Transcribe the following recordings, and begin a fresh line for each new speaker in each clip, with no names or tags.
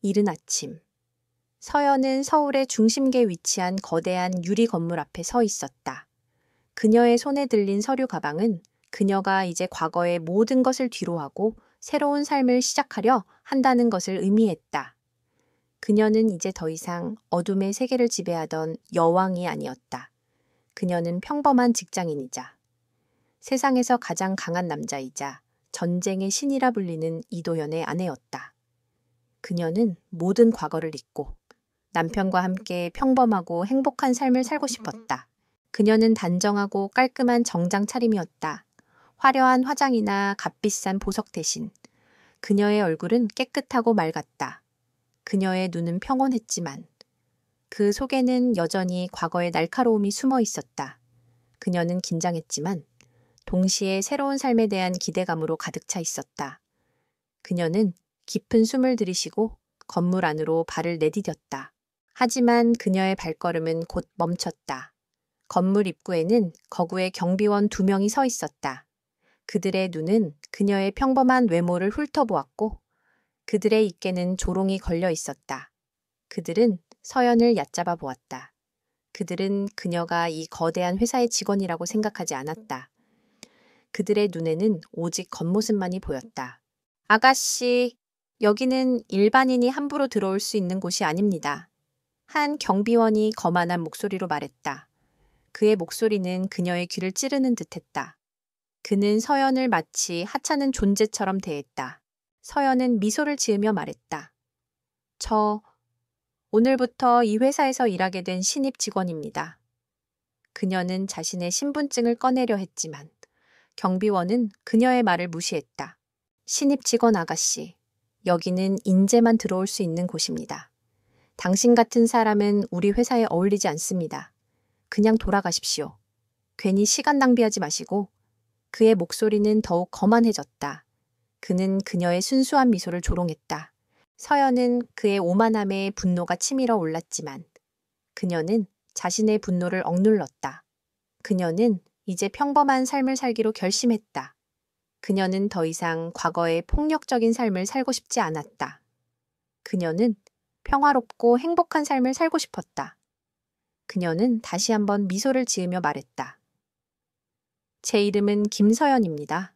이른 아침. 서연은 서울의 중심계에 위치한 거대한 유리 건물 앞에 서 있었다. 그녀의 손에 들린 서류 가방은 그녀가 이제 과거의 모든 것을 뒤로하고 새로운 삶을 시작하려 한다는 것을 의미했다. 그녀는 이제 더 이상 어둠의 세계를 지배하던 여왕이 아니었다. 그녀는 평범한 직장인이자 세상에서 가장 강한 남자이자 전쟁의 신이라 불리는 이도현의 아내였다. 그녀는 모든 과거를 잊고 남편과 함께 평범하고 행복한 삶을 살고 싶었다. 그녀는 단정하고 깔끔한 정장 차림이었다. 화려한 화장이나 값비싼 보석 대신 그녀의 얼굴은 깨끗하고 맑았다. 그녀의 눈은 평온했지만 그 속에는 여전히 과거의 날카로움이 숨어 있었다. 그녀는 긴장했지만 동시에 새로운 삶에 대한 기대감으로 가득 차 있었다. 그녀는 깊은 숨을 들이쉬고 건물 안으로 발을 내디뎠다. 하지만 그녀의 발걸음은 곧 멈췄다. 건물 입구에는 거구의 경비원 2명이 서 있었다. 그들의 눈은 그녀의 평범한 외모를 훑어보았고 그들의 입게는 조롱이 걸려 있었다. 그들은 서연을 얕잡아 보았다. 그들은 그녀가 이 거대한 회사의 직원이라고 생각하지 않았다. 그들의 눈에는 오직 겉모습만이 보였다. 아가씨, 여기는 일반인이 함부로 들어올 수 있는 곳이 아닙니다. 한 경비원이 거만한 목소리로 말했다. 그의 목소리는 그녀의 귀를 찌르는 듯했다. 그는 서연을 마치 하찮은 존재처럼 대했다. 서연은 미소를 지으며 말했다. 저 오늘부터 이 회사에서 일하게 된 신입 직원입니다. 그녀는 자신의 신분증을 꺼내려 했지만 경비원은 그녀의 말을 무시했다. 신입 직원 아가씨, 여기는 인재만 들어올 수 있는 곳입니다. 당신 같은 사람은 우리 회사에 어울리지 않습니다. 그냥 돌아가십시오. 괜히 시간 낭비하지 마시고. 그의 목소리는 더욱 거만해졌다. 그는 그녀의 순수한 미소를 조롱했다. 서연은 그의 오만함에 분노가 치밀어 올랐지만 그녀는 자신의 분노를 억눌렀다. 그녀는 이제 평범한 삶을 살기로 결심했다. 그녀는 더 이상 과거의 폭력적인 삶을 살고 싶지 않았다. 그녀는 평화롭고 행복한 삶을 살고 싶었다. 그녀는 다시 한번 미소를 지으며 말했다. 제 이름은 김서연입니다.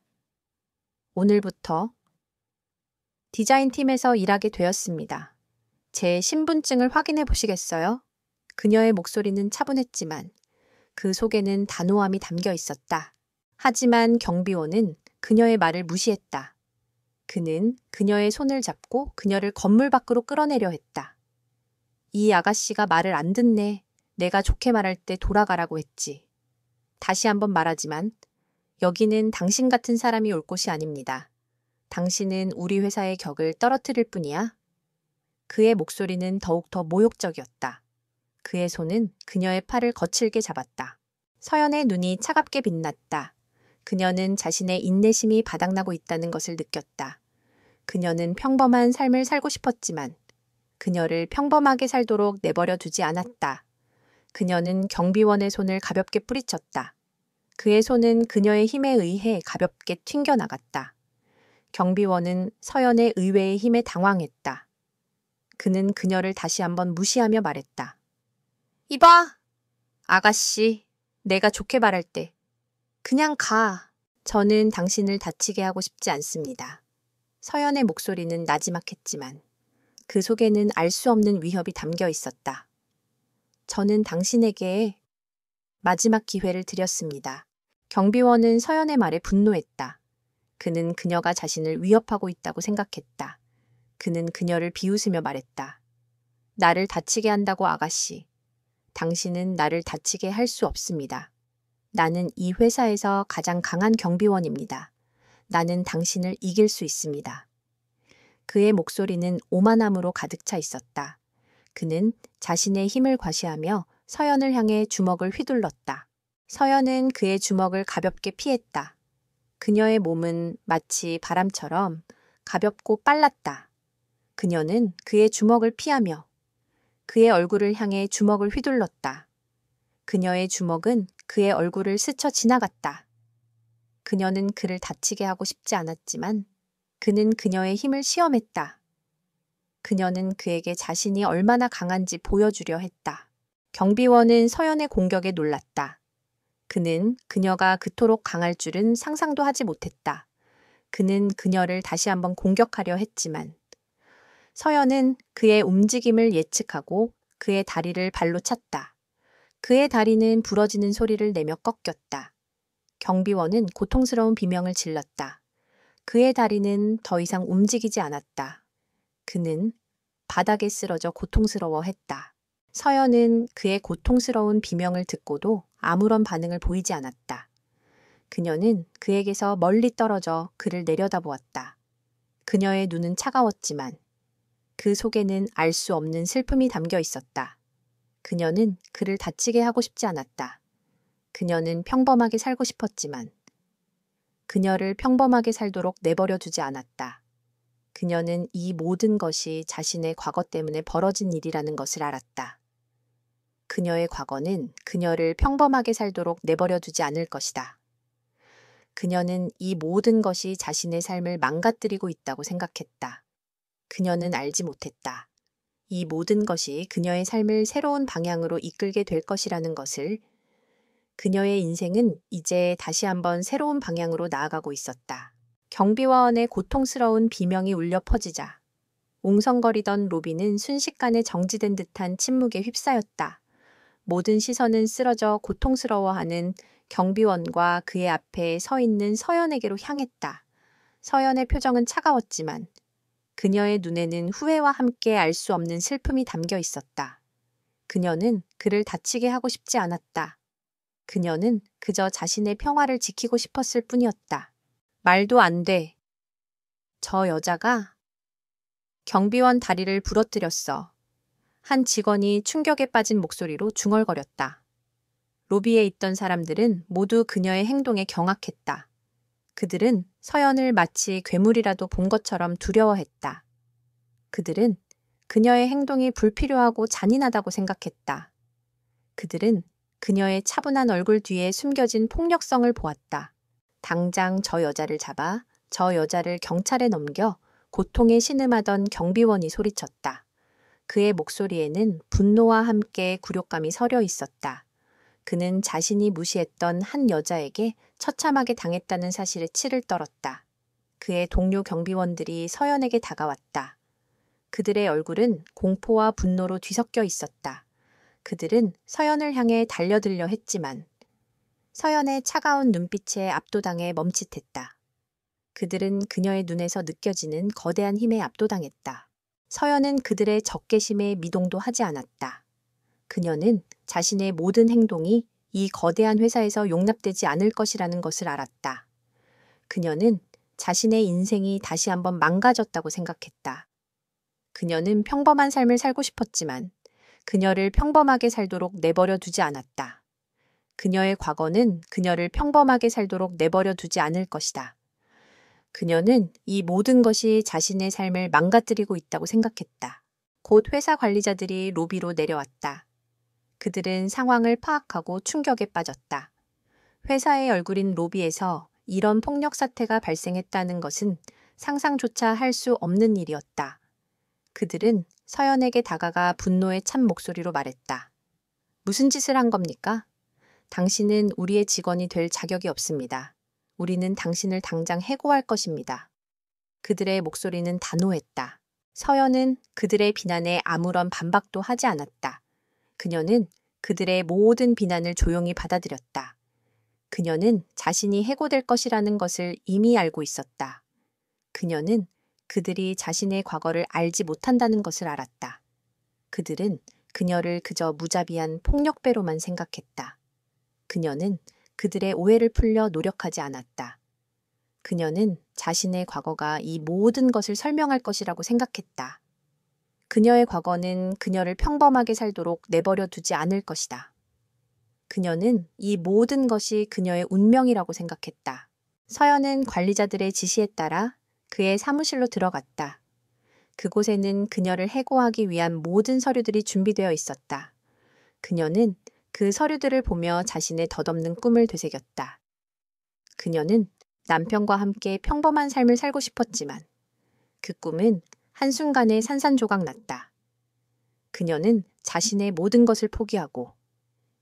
오늘부터 디자인팀에서 일하게 되었습니다. 제 신분증을 확인해 보시겠어요? 그녀의 목소리는 차분했지만 그 속에는 단호함이 담겨 있었다. 하지만 경비원은 그녀의 말을 무시했다. 그는 그녀의 손을 잡고 그녀를 건물 밖으로 끌어내려 했다. 이 아가씨가 말을 안 듣네. 내가 좋게 말할 때 돌아가라고 했지. 다시 한번 말하지만 여기는 당신 같은 사람이 올 곳이 아닙니다. 당신은 우리 회사의 격을 떨어뜨릴 뿐이야. 그의 목소리는 더욱더 모욕적이었다. 그의 손은 그녀의 팔을 거칠게 잡았다. 서연의 눈이 차갑게 빛났다. 그녀는 자신의 인내심이 바닥나고 있다는 것을 느꼈다. 그녀는 평범한 삶을 살고 싶었지만 그녀를 평범하게 살도록 내버려 두지 않았다. 그녀는 경비원의 손을 가볍게 뿌리쳤다. 그의 손은 그녀의 힘에 의해 가볍게 튕겨나갔다. 경비원은 서연의 의외의 힘에 당황했다. 그는 그녀를 다시 한번 무시하며 말했다. 이봐! 아가씨, 내가 좋게 말할 때 그냥 가. 저는 당신을 다치게 하고 싶지 않습니다. 서연의 목소리는 나지막했지만 그 속에는 알 수 없는 위협이 담겨 있었다. 저는 당신에게 마지막 기회를 드렸습니다. 경비원은 서연의 말에 분노했다. 그는 그녀가 자신을 위협하고 있다고 생각했다. 그는 그녀를 비웃으며 말했다. 나를 다치게 한다고 아가씨. 당신은 나를 다치게 할 수 없습니다. 나는 이 회사에서 가장 강한 경비원입니다. 나는 당신을 이길 수 있습니다. 그의 목소리는 오만함으로 가득 차 있었다. 그는 자신의 힘을 과시하며 서연을 향해 주먹을 휘둘렀다. 서연은 그의 주먹을 가볍게 피했다. 그녀의 몸은 마치 바람처럼 가볍고 빨랐다. 그녀는 그의 주먹을 피하며 그의 얼굴을 향해 주먹을 휘둘렀다. 그녀의 주먹은 그의 얼굴을 스쳐 지나갔다. 그녀는 그를 다치게 하고 싶지 않았지만 그는 그녀의 힘을 시험했다. 그녀는 그에게 자신이 얼마나 강한지 보여주려 했다. 경비원은 서연의 공격에 놀랐다. 그는 그녀가 그토록 강할 줄은 상상도 하지 못했다. 그는 그녀를 다시 한번 공격하려 했지만 서연은 그의 움직임을 예측하고 그의 다리를 발로 찼다. 그의 다리는 부러지는 소리를 내며 꺾였다. 경비원은 고통스러운 비명을 질렀다. 그의 다리는 더 이상 움직이지 않았다. 그는 바닥에 쓰러져 고통스러워했다. 서연은 그의 고통스러운 비명을 듣고도 아무런 반응을 보이지 않았다. 그녀는 그에게서 멀리 떨어져 그를 내려다보았다. 그녀의 눈은 차가웠지만 그 속에는 알 수 없는 슬픔이 담겨 있었다. 그녀는 그를 다치게 하고 싶지 않았다. 그녀는 평범하게 살고 싶었지만 그녀를 평범하게 살도록 내버려 두지 않았다. 그녀는 이 모든 것이 자신의 과거 때문에 벌어진 일이라는 것을 알았다. 그녀의 과거는 그녀를 평범하게 살도록 내버려 두지 않을 것이다. 그녀는 이 모든 것이 자신의 삶을 망가뜨리고 있다고 생각했다. 그녀는 알지 못했다. 이 모든 것이 그녀의 삶을 새로운 방향으로 이끌게 될 것이라는 것을. 그녀의 인생은 이제 다시 한번 새로운 방향으로 나아가고 있었다. 경비원의 고통스러운 비명이 울려 퍼지자 웅성거리던 로비는 순식간에 정지된 듯한 침묵에 휩싸였다. 모든 시선은 쓰러져 고통스러워하는 경비원과 그의 앞에 서 있는 서연에게로 향했다. 서연의 표정은 차가웠지만 그녀의 눈에는 후회와 함께 알 수 없는 슬픔이 담겨 있었다. 그녀는 그를 다치게 하고 싶지 않았다. 그녀는 그저 자신의 평화를 지키고 싶었을 뿐이었다. 말도 안 돼. 저 여자가 경비원 다리를 부러뜨렸어. 한 직원이 충격에 빠진 목소리로 중얼거렸다. 로비에 있던 사람들은 모두 그녀의 행동에 경악했다. 그들은 서연을 마치 괴물이라도 본 것처럼 두려워했다. 그들은 그녀의 행동이 불필요하고 잔인하다고 생각했다. 그들은 그녀의 차분한 얼굴 뒤에 숨겨진 폭력성을 보았다. 당장 저 여자를 잡아 저 여자를 경찰에 넘겨 고통에 신음하던 경비원이 소리쳤다. 그의 목소리에는 분노와 함께 굴욕감이 서려 있었다. 그는 자신이 무시했던 한 여자에게 처참하게 당했다는 사실에 치를 떨었다. 그의 동료 경비원들이 서연에게 다가왔다. 그들의 얼굴은 공포와 분노로 뒤섞여 있었다. 그들은 서연을 향해 달려들려 했지만 서연의 차가운 눈빛에 압도당해 멈칫했다. 그들은 그녀의 눈에서 느껴지는 거대한 힘에 압도당했다. 서연은 그들의 적개심에 미동도 하지 않았다. 그녀는 자신의 모든 행동이 이 거대한 회사에서 용납되지 않을 것이라는 것을 알았다. 그녀는 자신의 인생이 다시 한번 망가졌다고 생각했다. 그녀는 평범한 삶을 살고 싶었지만 그녀를 평범하게 살도록 내버려 두지 않았다. 그녀의 과거는 그녀를 평범하게 살도록 내버려 두지 않을 것이다. 그녀는 이 모든 것이 자신의 삶을 망가뜨리고 있다고 생각했다. 곧 회사 관리자들이 로비로 내려왔다. 그들은 상황을 파악하고 충격에 빠졌다. 회사의 얼굴인 로비에서 이런 폭력 사태가 발생했다는 것은 상상조차 할 수 없는 일이었다. 그들은 서연에게 다가가 분노에 찬 목소리로 말했다. 무슨 짓을 한 겁니까? 당신은 우리의 직원이 될 자격이 없습니다. 우리는 당신을 당장 해고할 것입니다. 그들의 목소리는 단호했다. 서연은 그들의 비난에 아무런 반박도 하지 않았다. 그녀는 그들의 모든 비난을 조용히 받아들였다. 그녀는 자신이 해고될 것이라는 것을 이미 알고 있었다. 그녀는 그들이 자신의 과거를 알지 못한다는 것을 알았다. 그들은 그녀를 그저 무자비한 폭력배로만 생각했다. 그녀는 그들의 오해를 풀려 노력하지 않았다. 그녀는 자신의 과거가 이 모든 것을 설명할 것이라고 생각했다. 그녀의 과거는 그녀를 평범하게 살도록 내버려 두지 않을 것이다. 그녀는 이 모든 것이 그녀의 운명이라고 생각했다. 서연은 관리자들의 지시에 따라 그의 사무실로 들어갔다. 그곳에는 그녀를 해고하기 위한 모든 서류들이 준비되어 있었다. 그녀는 그 서류들을 보며 자신의 덧없는 꿈을 되새겼다. 그녀는 남편과 함께 평범한 삶을 살고 싶었지만 그 꿈은 한순간에 산산조각 났다. 그녀는 자신의 모든 것을 포기하고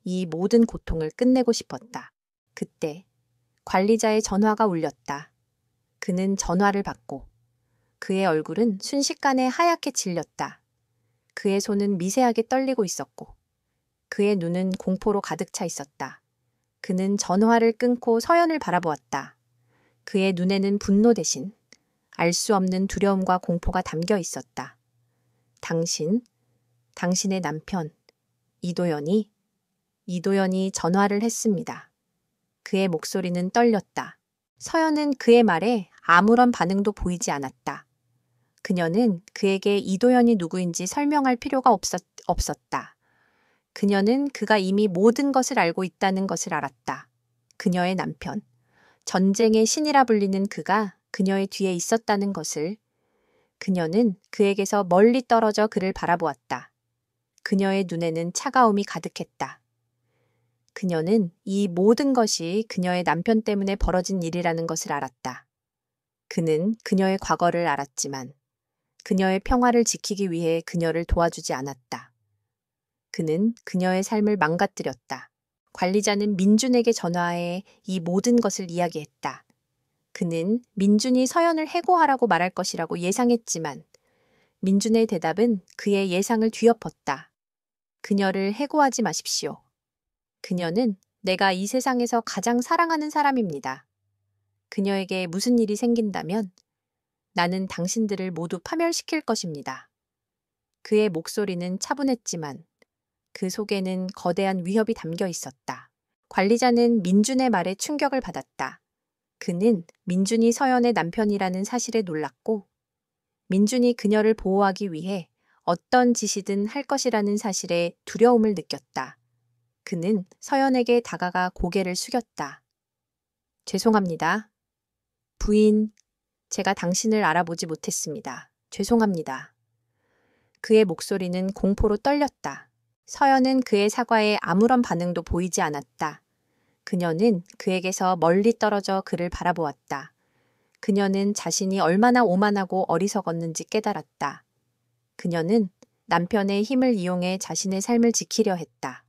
이 모든 고통을 끝내고 싶었다. 그때 관리자의 전화가 울렸다. 그는 전화를 받고 그의 얼굴은 순식간에 하얗게 질렸다. 그의 손은 미세하게 떨리고 있었고 그의 눈은 공포로 가득 차 있었다. 그는 전화를 끊고 서연을 바라보았다. 그의 눈에는 분노 대신 알 수 없는 두려움과 공포가 담겨 있었다. 당신의 남편, 이도연이 전화를 했습니다. 그의 목소리는 떨렸다. 서연은 그의 말에 아무런 반응도 보이지 않았다. 그녀는 그에게 이도연이 누구인지 설명할 필요가 없었다. 그녀는 그가 이미 모든 것을 알고 있다는 것을 알았다. 그녀의 남편, 전쟁의 신이라 불리는 그가 그녀의 뒤에 있었다는 것을. 그녀는 그에게서 멀리 떨어져 그를 바라보았다. 그녀의 눈에는 차가움이 가득했다. 그녀는 이 모든 것이 그녀의 남편 때문에 벌어진 일이라는 것을 알았다. 그는 그녀의 과거를 알았지만 그녀의 평화를 지키기 위해 그녀를 도와주지 않았다. 그는 그녀의 삶을 망가뜨렸다. 관리자는 민준에게 전화해 이 모든 것을 이야기했다. 그는 민준이 서연을 해고하라고 말할 것이라고 예상했지만 민준의 대답은 그의 예상을 뒤엎었다. 그녀를 해고하지 마십시오. 그녀는 내가 이 세상에서 가장 사랑하는 사람입니다. 그녀에게 무슨 일이 생긴다면 나는 당신들을 모두 파멸시킬 것입니다. 그의 목소리는 차분했지만 그 속에는 거대한 위협이 담겨 있었다. 관리자는 민준의 말에 충격을 받았다. 그는 민준이 서연의 남편이라는 사실에 놀랐고 민준이 그녀를 보호하기 위해 어떤 짓이든 할 것이라는 사실에 두려움을 느꼈다. 그는 서연에게 다가가 고개를 숙였다. 죄송합니다. 부인, 제가 당신을 알아보지 못했습니다. 죄송합니다. 그의 목소리는 공포로 떨렸다. 서연은 그의 사과에 아무런 반응도 보이지 않았다. 그녀는 그에게서 멀리 떨어져 그를 바라보았다. 그녀는 자신이 얼마나 오만하고 어리석었는지 깨달았다. 그녀는 남편의 힘을 이용해 자신의 삶을 지키려 했다.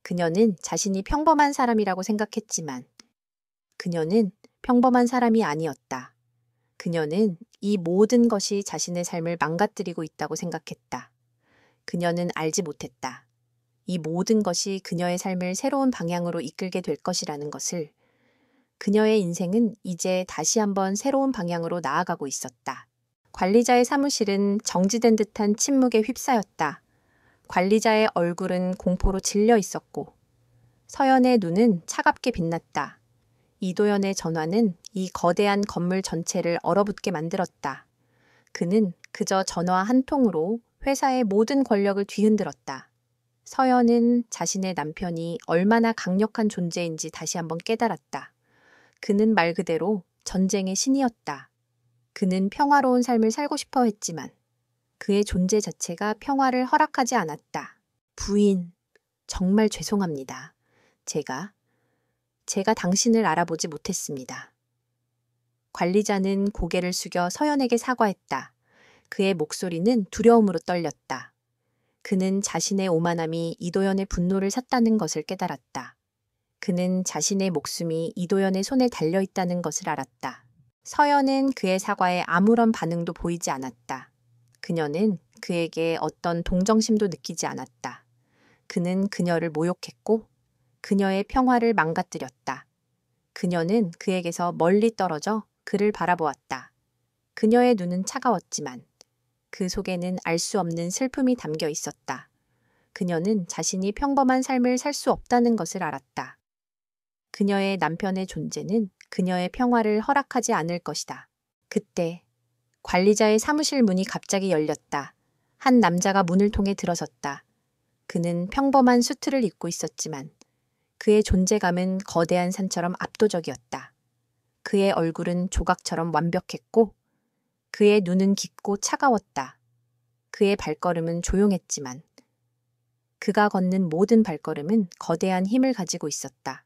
그녀는 자신이 평범한 사람이라고 생각했지만 그녀는 평범한 사람이 아니었다. 그녀는 이 모든 것이 자신의 삶을 망가뜨리고 있다고 생각했다. 그녀는 알지 못했다. 이 모든 것이 그녀의 삶을 새로운 방향으로 이끌게 될 것이라는 것을. 그녀의 인생은 이제 다시 한번 새로운 방향으로 나아가고 있었다. 관리자의 사무실은 정지된 듯한 침묵에 휩싸였다. 관리자의 얼굴은 공포로 질려 있었고 서연의 눈은 차갑게 빛났다. 이도연의 전화는 이 거대한 건물 전체를 얼어붙게 만들었다. 그는 그저 전화 한 통으로 회사의 모든 권력을 뒤흔들었다. 서연은 자신의 남편이 얼마나 강력한 존재인지 다시 한번 깨달았다. 그는 말 그대로 전쟁의 신이었다. 그는 평화로운 삶을 살고 싶어 했지만 그의 존재 자체가 평화를 허락하지 않았다. 부인, 정말 죄송합니다. 제가 당신을 알아보지 못했습니다. 관리자는 고개를 숙여 서연에게 사과했다. 그의 목소리는 두려움으로 떨렸다. 그는 자신의 오만함이 이도연의 분노를 샀다는 것을 깨달았다. 그는 자신의 목숨이 이도연의 손에 달려있다는 것을 알았다. 서연은 그의 사과에 아무런 반응도 보이지 않았다. 그녀는 그에게 어떤 동정심도 느끼지 않았다. 그는 그녀를 모욕했고 그녀의 평화를 망가뜨렸다. 그녀는 그에게서 멀리 떨어져 그를 바라보았다. 그녀의 눈은 차가웠지만 그 속에는 알 수 없는 슬픔이 담겨 있었다. 그녀는 자신이 평범한 삶을 살 수 없다는 것을 알았다. 그녀의 남편의 존재는 그녀의 평화를 허락하지 않을 것이다. 그때 관리자의 사무실 문이 갑자기 열렸다. 한 남자가 문을 통해 들어섰다. 그는 평범한 수트를 입고 있었지만 그의 존재감은 거대한 산처럼 압도적이었다. 그의 얼굴은 조각처럼 완벽했고 그의 눈은 깊고 차가웠다. 그의 발걸음은 조용했지만 그가 걷는 모든 발걸음은 거대한 힘을 가지고 있었다.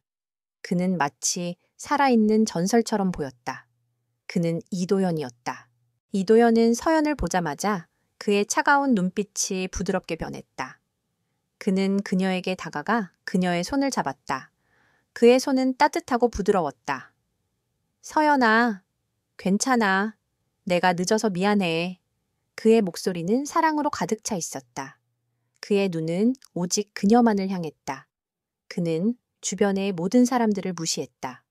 그는 마치 살아있는 전설처럼 보였다. 그는 이도연이었다. 이도연은 서연을 보자마자 그의 차가운 눈빛이 부드럽게 변했다. 그는 그녀에게 다가가 그녀의 손을 잡았다. 그의 손은 따뜻하고 부드러웠다. 서연아, 괜찮아. 내가 늦어서 미안해. 그의 목소리는 사랑으로 가득 차 있었다. 그의 눈은 오직 그녀만을 향했다. 그는 주변의 모든 사람들을 무시했다.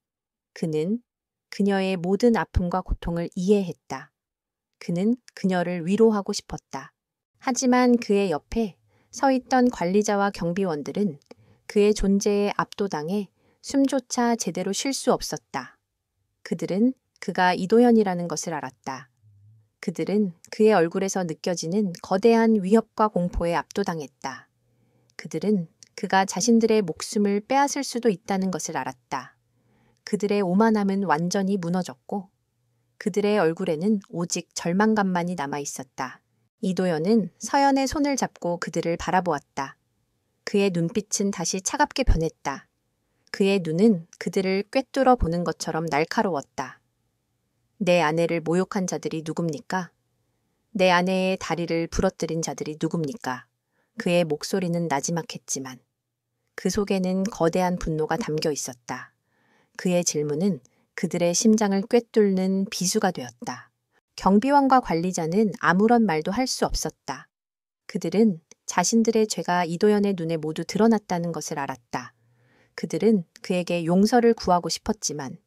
그는 그녀의 모든 아픔과 고통을 이해했다. 그는 그녀를 위로하고 싶었다. 하지만 그의 옆에 서 있던 관리자와 경비원들은 그의 존재에 압도당해 숨조차 제대로 쉴 수 없었다. 그들은 그가 이도연이라는 것을 알았다. 그들은 그의 얼굴에서 느껴지는 거대한 위협과 공포에 압도당했다. 그들은 그가 자신들의 목숨을 빼앗을 수도 있다는 것을 알았다. 그들의 오만함은 완전히 무너졌고 그들의 얼굴에는 오직 절망감만이 남아 있었다. 이도연은 서연의 손을 잡고 그들을 바라보았다. 그의 눈빛은 다시 차갑게 변했다. 그의 눈은 그들을 꿰뚫어 보는 것처럼 날카로웠다. 내 아내를 모욕한 자들이 누굽니까? 내 아내의 다리를 부러뜨린 자들이 누굽니까? 그의 목소리는 나지막했지만 그 속에는 거대한 분노가 담겨 있었다. 그의 질문은 그들의 심장을 꿰뚫는 비수가 되었다. 경비원과 관리자는 아무런 말도 할 수 없었다. 그들은 자신들의 죄가 이도연의 눈에 모두 드러났다는 것을 알았다. 그들은 그에게 용서를 구하고 싶었지만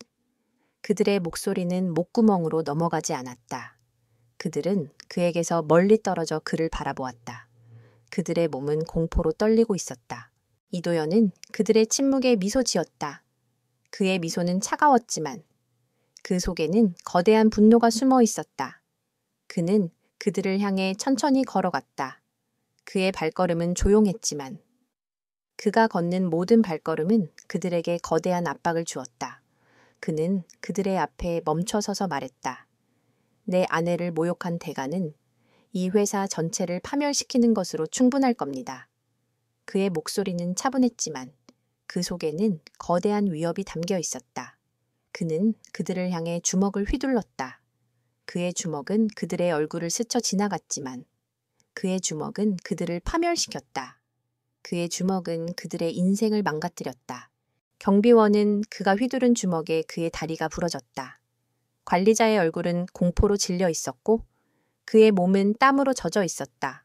그들의 목소리는 목구멍으로 넘어가지 않았다. 그들은 그에게서 멀리 떨어져 그를 바라보았다. 그들의 몸은 공포로 떨리고 있었다. 이도연은 그들의 침묵에 미소 지었다. 그의 미소는 차가웠지만 그 속에는 거대한 분노가 숨어 있었다. 그는 그들을 향해 천천히 걸어갔다. 그의 발걸음은 조용했지만 그가 걷는 모든 발걸음은 그들에게 거대한 압박을 주었다. 그는 그들의 앞에 멈춰서서 말했다. 내 아내를 모욕한 대가는 이 회사 전체를 파멸시키는 것으로 충분할 겁니다. 그의 목소리는 차분했지만 그 속에는 거대한 위협이 담겨 있었다. 그는 그들을 향해 주먹을 휘둘렀다. 그의 주먹은 그들의 얼굴을 스쳐 지나갔지만 그의 주먹은 그들을 파멸시켰다. 그의 주먹은 그들의 인생을 망가뜨렸다. 경비원은 그가 휘두른 주먹에 그의 다리가 부러졌다. 관리자의 얼굴은 공포로 질려 있었고 그의 몸은 땀으로 젖어 있었다.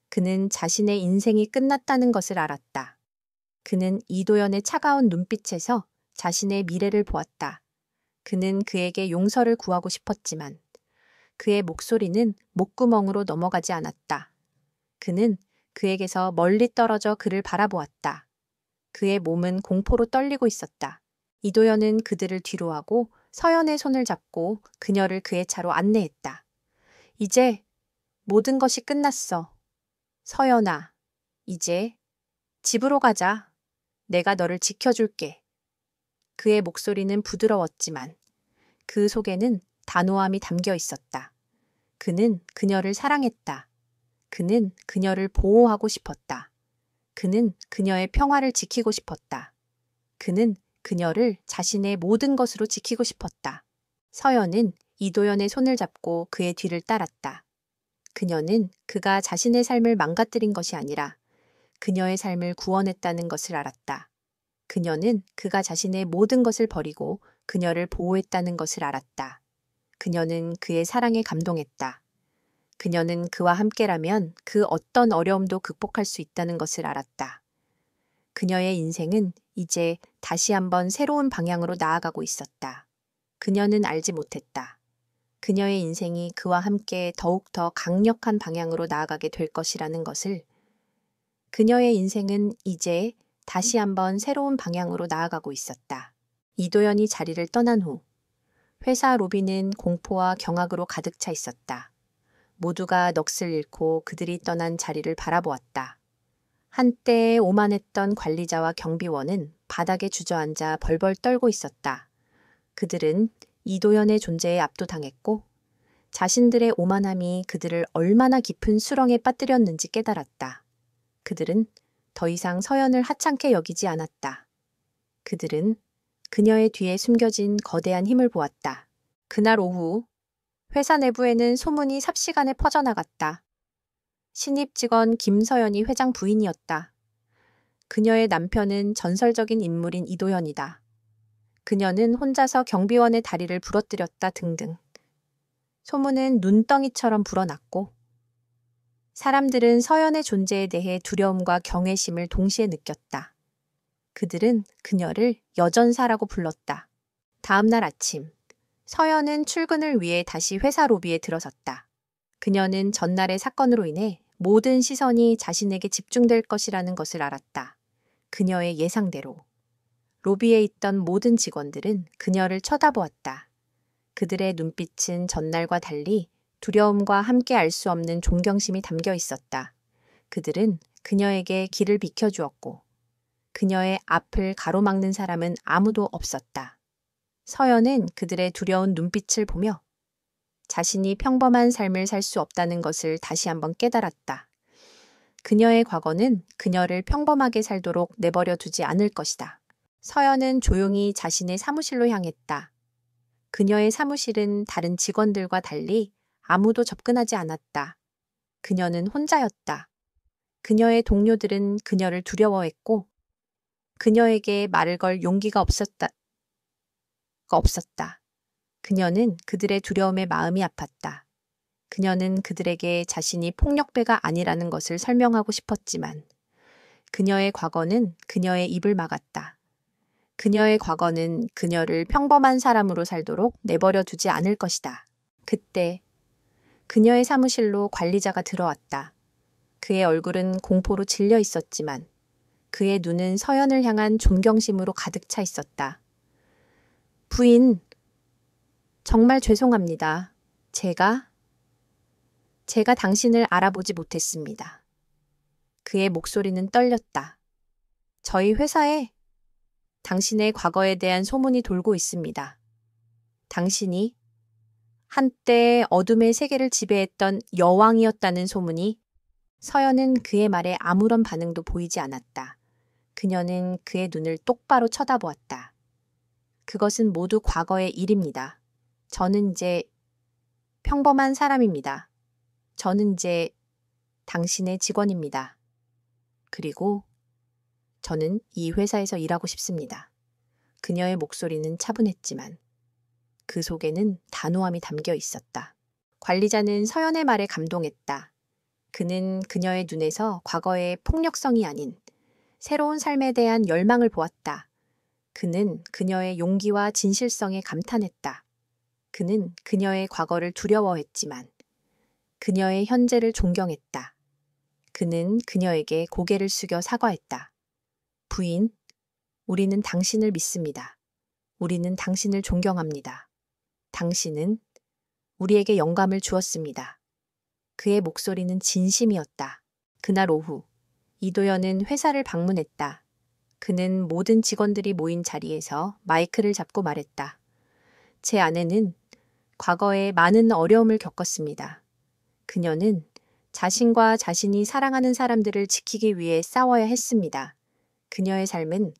그는 자신의 인생이 끝났다는 것을 알았다. 그는 이도연의 차가운 눈빛에서 자신의 미래를 보았다. 그는 그에게 용서를 구하고 싶었지만 그의 목소리는 목구멍으로 넘어가지 않았다. 그는 그에게서 멀리 떨어져 그를 바라보았다. 그의 몸은 공포로 떨리고 있었다. 이도연은 그들을 뒤로하고 서연의 손을 잡고 그녀를 그의 차로 안내했다. 이제 모든 것이 끝났어. 서연아, 이제 집으로 가자. 내가 너를 지켜줄게. 그의 목소리는 부드러웠지만 그 속에는 단호함이 담겨 있었다. 그는 그녀를 사랑했다. 그는 그녀를 보호하고 싶었다. 그는 그녀의 평화를 지키고 싶었다. 그는 그녀를 자신의 모든 것으로 지키고 싶었다. 서연은 이도연의 손을 잡고 그의 뒤를 따랐다. 그녀는 그가 자신의 삶을 망가뜨린 것이 아니라 그녀의 삶을 구원했다는 것을 알았다. 그녀는 그가 자신의 모든 것을 버리고 그녀를 보호했다는 것을 알았다. 그녀는 그의 사랑에 감동했다. 그녀는 그와 함께라면 그 어떤 어려움도 극복할 수 있다는 것을 알았다. 그녀의 인생은 이제 다시 한번 새로운 방향으로 나아가고 있었다. 그녀는 알지 못했다. 그녀의 인생이 그와 함께 더욱더 강력한 방향으로 나아가게 될 것이라는 것을. 그녀의 인생은 이제 다시 한번 새로운 방향으로 나아가고 있었다. 이도연이 자리를 떠난 후 회사 로비는 공포와 경악으로 가득 차 있었다. 모두가 넋을 잃고 그들이 떠난 자리를 바라보았다. 한때 오만했던 관리자와 경비원은 바닥에 주저앉아 벌벌 떨고 있었다. 그들은 이도연의 존재에 압도당했고 자신들의 오만함이 그들을 얼마나 깊은 수렁에 빠뜨렸는지 깨달았다. 그들은 더 이상 서연을 하찮게 여기지 않았다. 그들은 그녀의 뒤에 숨겨진 거대한 힘을 보았다. 그날 오후 회사 내부에는 소문이 삽시간에 퍼져나갔다. 신입 직원 김서연이 회장 부인이었다. 그녀의 남편은 전설적인 인물인 이도현이다. 그녀는 혼자서 경비원의 다리를 부러뜨렸다 등등. 소문은 눈덩이처럼 불어났고 사람들은 서연의 존재에 대해 두려움과 경외심을 동시에 느꼈다. 그들은 그녀를 여전사라고 불렀다. 다음 날 아침, 서연은 출근을 위해 다시 회사 로비에 들어섰다. 그녀는 전날의 사건으로 인해 모든 시선이 자신에게 집중될 것이라는 것을 알았다. 그녀의 예상대로. 로비에 있던 모든 직원들은 그녀를 쳐다보았다. 그들의 눈빛은 전날과 달리 두려움과 함께 알 수 없는 존경심이 담겨 있었다. 그들은 그녀에게 길을 비켜주었고 그녀의 앞을 가로막는 사람은 아무도 없었다. 서연은 그들의 두려운 눈빛을 보며 자신이 평범한 삶을 살 수 없다는 것을 다시 한번 깨달았다. 그녀의 과거는 그녀를 평범하게 살도록 내버려 두지 않을 것이다. 서연은 조용히 자신의 사무실로 향했다. 그녀의 사무실은 다른 직원들과 달리 아무도 접근하지 않았다. 그녀는 혼자였다. 그녀의 동료들은 그녀를 두려워했고 그녀에게 말을 걸 용기가 없었다. 그녀는 그들의 두려움에 마음이 아팠다. 그녀는 그들에게 자신이 폭력배가 아니라는 것을 설명하고 싶었지만 그녀의 과거는 그녀의 입을 막았다. 그녀의 과거는 그녀를 평범한 사람으로 살도록 내버려 두지 않을 것이다. 그때 그녀의 사무실로 관리자가 들어왔다. 그의 얼굴은 공포로 질려 있었지만 그의 눈은 서연을 향한 존경심으로 가득 차 있었다. 부인, 정말 죄송합니다. 제가 당신을 알아보지 못했습니다. 그의 목소리는 떨렸다. 저희 회사에 당신의 과거에 대한 소문이 돌고 있습니다. 당신이 한때 어둠의 세계를 지배했던 여왕이었다는 소문이. 서연은 그의 말에 아무런 반응도 보이지 않았다. 그녀는 그의 눈을 똑바로 쳐다보았다. 그것은 모두 과거의 일입니다. 저는 이제 평범한 사람입니다. 저는 이제 당신의 직원입니다. 그리고 저는 이 회사에서 일하고 싶습니다. 그녀의 목소리는 차분했지만 그 속에는 단호함이 담겨 있었다. 관리자는 서연의 말에 감동했다. 그는 그녀의 눈에서 과거의 폭력성이 아닌 새로운 삶에 대한 열망을 보았다. 그는 그녀의 용기와 진실성에 감탄했다. 그는 그녀의 과거를 두려워했지만 그녀의 현재를 존경했다. 그는 그녀에게 고개를 숙여 사과했다. 부인, 우리는 당신을 믿습니다. 우리는 당신을 존경합니다. 당신은 우리에게 영감을 주었습니다. 그의 목소리는 진심이었다. 그날 오후, 이도현은 회사를 방문했다. 그는 모든 직원들이 모인 자리에서 마이크를 잡고 말했다. 제 아내는 과거에 많은 어려움을 겪었습니다. 그녀는 자신과 자신이 사랑하는 사람들을 지키기 위해 싸워야 했습니다. 그녀의 삶은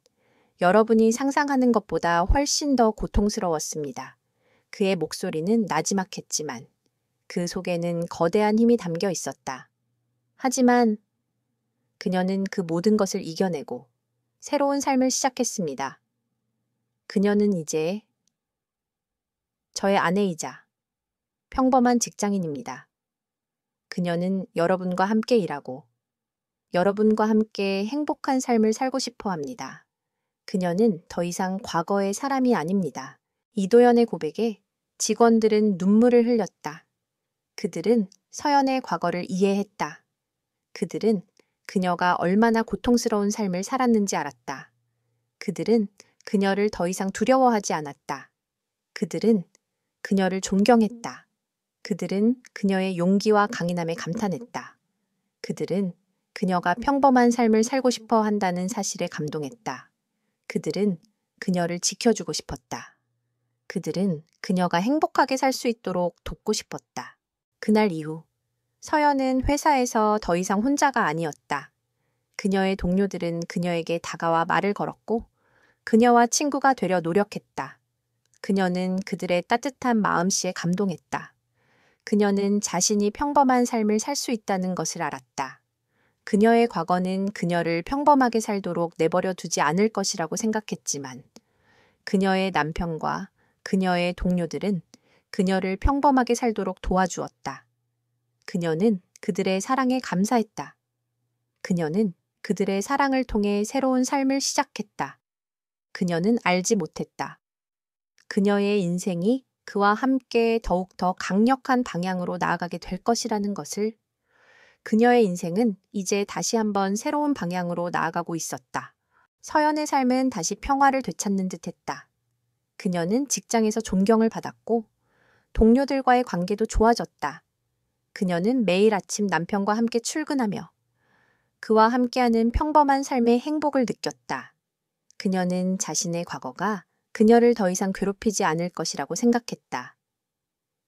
여러분이 상상하는 것보다 훨씬 더 고통스러웠습니다. 그의 목소리는 나지막했지만 그 속에는 거대한 힘이 담겨 있었다. 하지만 그녀는 그 모든 것을 이겨내고 새로운 삶을 시작했습니다. 그녀는 이제 저의 아내이자 평범한 직장인입니다. 그녀는 여러분과 함께 일하고 여러분과 함께 행복한 삶을 살고 싶어 합니다. 그녀는 더 이상 과거의 사람이 아닙니다. 이도현의 고백에 직원들은 눈물을 흘렸다. 그들은 서연의 과거를 이해했다. 그들은 그녀가 얼마나 고통스러운 삶을 살았는지 알았다. 그들은 그녀를 더 이상 두려워하지 않았다. 그들은 그녀를 존경했다. 그들은 그녀의 용기와 강인함에 감탄했다. 그들은 그녀가 평범한 삶을 살고 싶어 한다는 사실에 감동했다. 그들은 그녀를 지켜주고 싶었다. 그들은 그녀가 행복하게 살 수 있도록 돕고 싶었다. 그날 이후 서연은 회사에서 더 이상 혼자가 아니었다. 그녀의 동료들은 그녀에게 다가와 말을 걸었고 그녀와 친구가 되려 노력했다. 그녀는 그들의 따뜻한 마음씨에 감동했다. 그녀는 자신이 평범한 삶을 살 수 있다는 것을 알았다. 그녀의 과거는 그녀를 평범하게 살도록 내버려 두지 않을 것이라고 생각했지만 그녀의 남편과 그녀의 동료들은 그녀를 평범하게 살도록 도와주었다. 그녀는 그들의 사랑에 감사했다. 그녀는 그들의 사랑을 통해 새로운 삶을 시작했다. 그녀는 알지 못했다. 그녀의 인생이 그와 함께 더욱더 강력한 방향으로 나아가게 될 것이라는 것을. 그녀의 인생은 이제 다시 한번 새로운 방향으로 나아가고 있었다. 서연의 삶은 다시 평화를 되찾는 듯했다. 그녀는 직장에서 존경을 받았고 동료들과의 관계도 좋아졌다. 그녀는 매일 아침 남편과 함께 출근하며 그와 함께하는 평범한 삶의 행복을 느꼈다. 그녀는 자신의 과거가 그녀를 더 이상 괴롭히지 않을 것이라고 생각했다.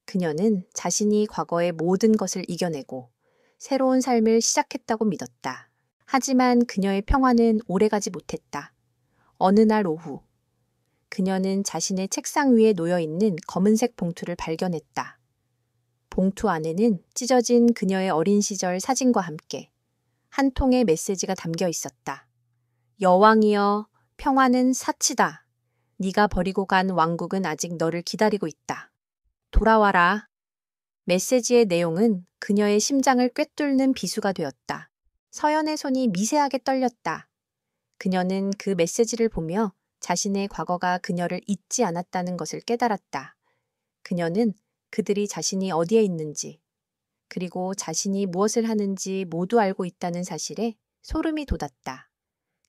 그녀는 자신이 과거의 모든 것을 이겨내고 새로운 삶을 시작했다고 믿었다. 하지만 그녀의 평화는 오래가지 못했다. 어느 날 오후, 그녀는 자신의 책상 위에 놓여있는 검은색 봉투를 발견했다. 봉투 안에는 찢어진 그녀의 어린 시절 사진과 함께 한 통의 메시지가 담겨 있었다. 여왕이여, 평화는 사치다. 네가 버리고 간 왕국은 아직 너를 기다리고 있다. 돌아와라. 메시지의 내용은 그녀의 심장을 꿰뚫는 비수가 되었다. 서연의 손이 미세하게 떨렸다. 그녀는 그 메시지를 보며 자신의 과거가 그녀를 잊지 않았다는 것을 깨달았다. 그녀는 그들이 자신이 어디에 있는지, 그리고 자신이 무엇을 하는지 모두 알고 있다는 사실에 소름이 돋았다.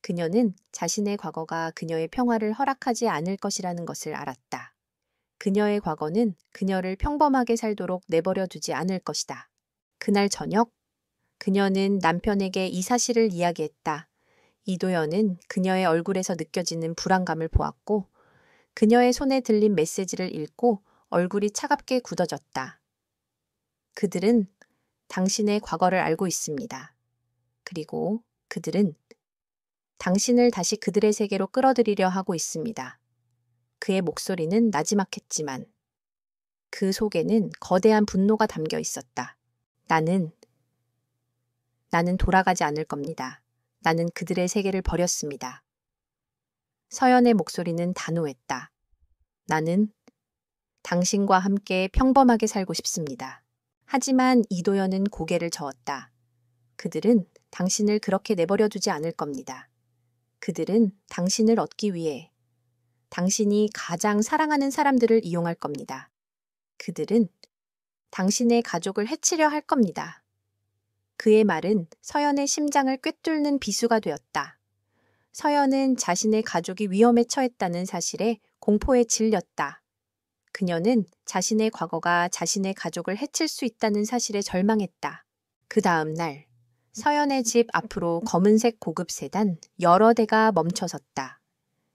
그녀는 자신의 과거가 그녀의 평화를 허락하지 않을 것이라는 것을 알았다. 그녀의 과거는 그녀를 평범하게 살도록 내버려 두지 않을 것이다. 그날 저녁, 그녀는 남편에게 이 사실을 이야기했다. 이도연은 그녀의 얼굴에서 느껴지는 불안감을 보았고 그녀의 손에 들린 메시지를 읽고 얼굴이 차갑게 굳어졌다. 그들은 당신의 과거를 알고 있습니다. 그리고 그들은 당신을 다시 그들의 세계로 끌어들이려 하고 있습니다. 그의 목소리는 나지막했지만 그 속에는 거대한 분노가 담겨 있었다. 나는 돌아가지 않을 겁니다. 나는 그들의 세계를 버렸습니다. 서연의 목소리는 단호했다. 나는 당신과 함께 평범하게 살고 싶습니다. 하지만 이도연은 고개를 저었다. 그들은 당신을 그렇게 내버려 두지 않을 겁니다. 그들은 당신을 얻기 위해 당신이 가장 사랑하는 사람들을 이용할 겁니다. 그들은 당신의 가족을 해치려 할 겁니다. 그의 말은 서연의 심장을 꿰뚫는 비수가 되었다. 서연은 자신의 가족이 위험에 처했다는 사실에 공포에 질렸다. 그녀는 자신의 과거가 자신의 가족을 해칠 수 있다는 사실에 절망했다. 그 다음 날, 서연의 집 앞으로 검은색 고급 세단 여러 대가 멈춰섰다.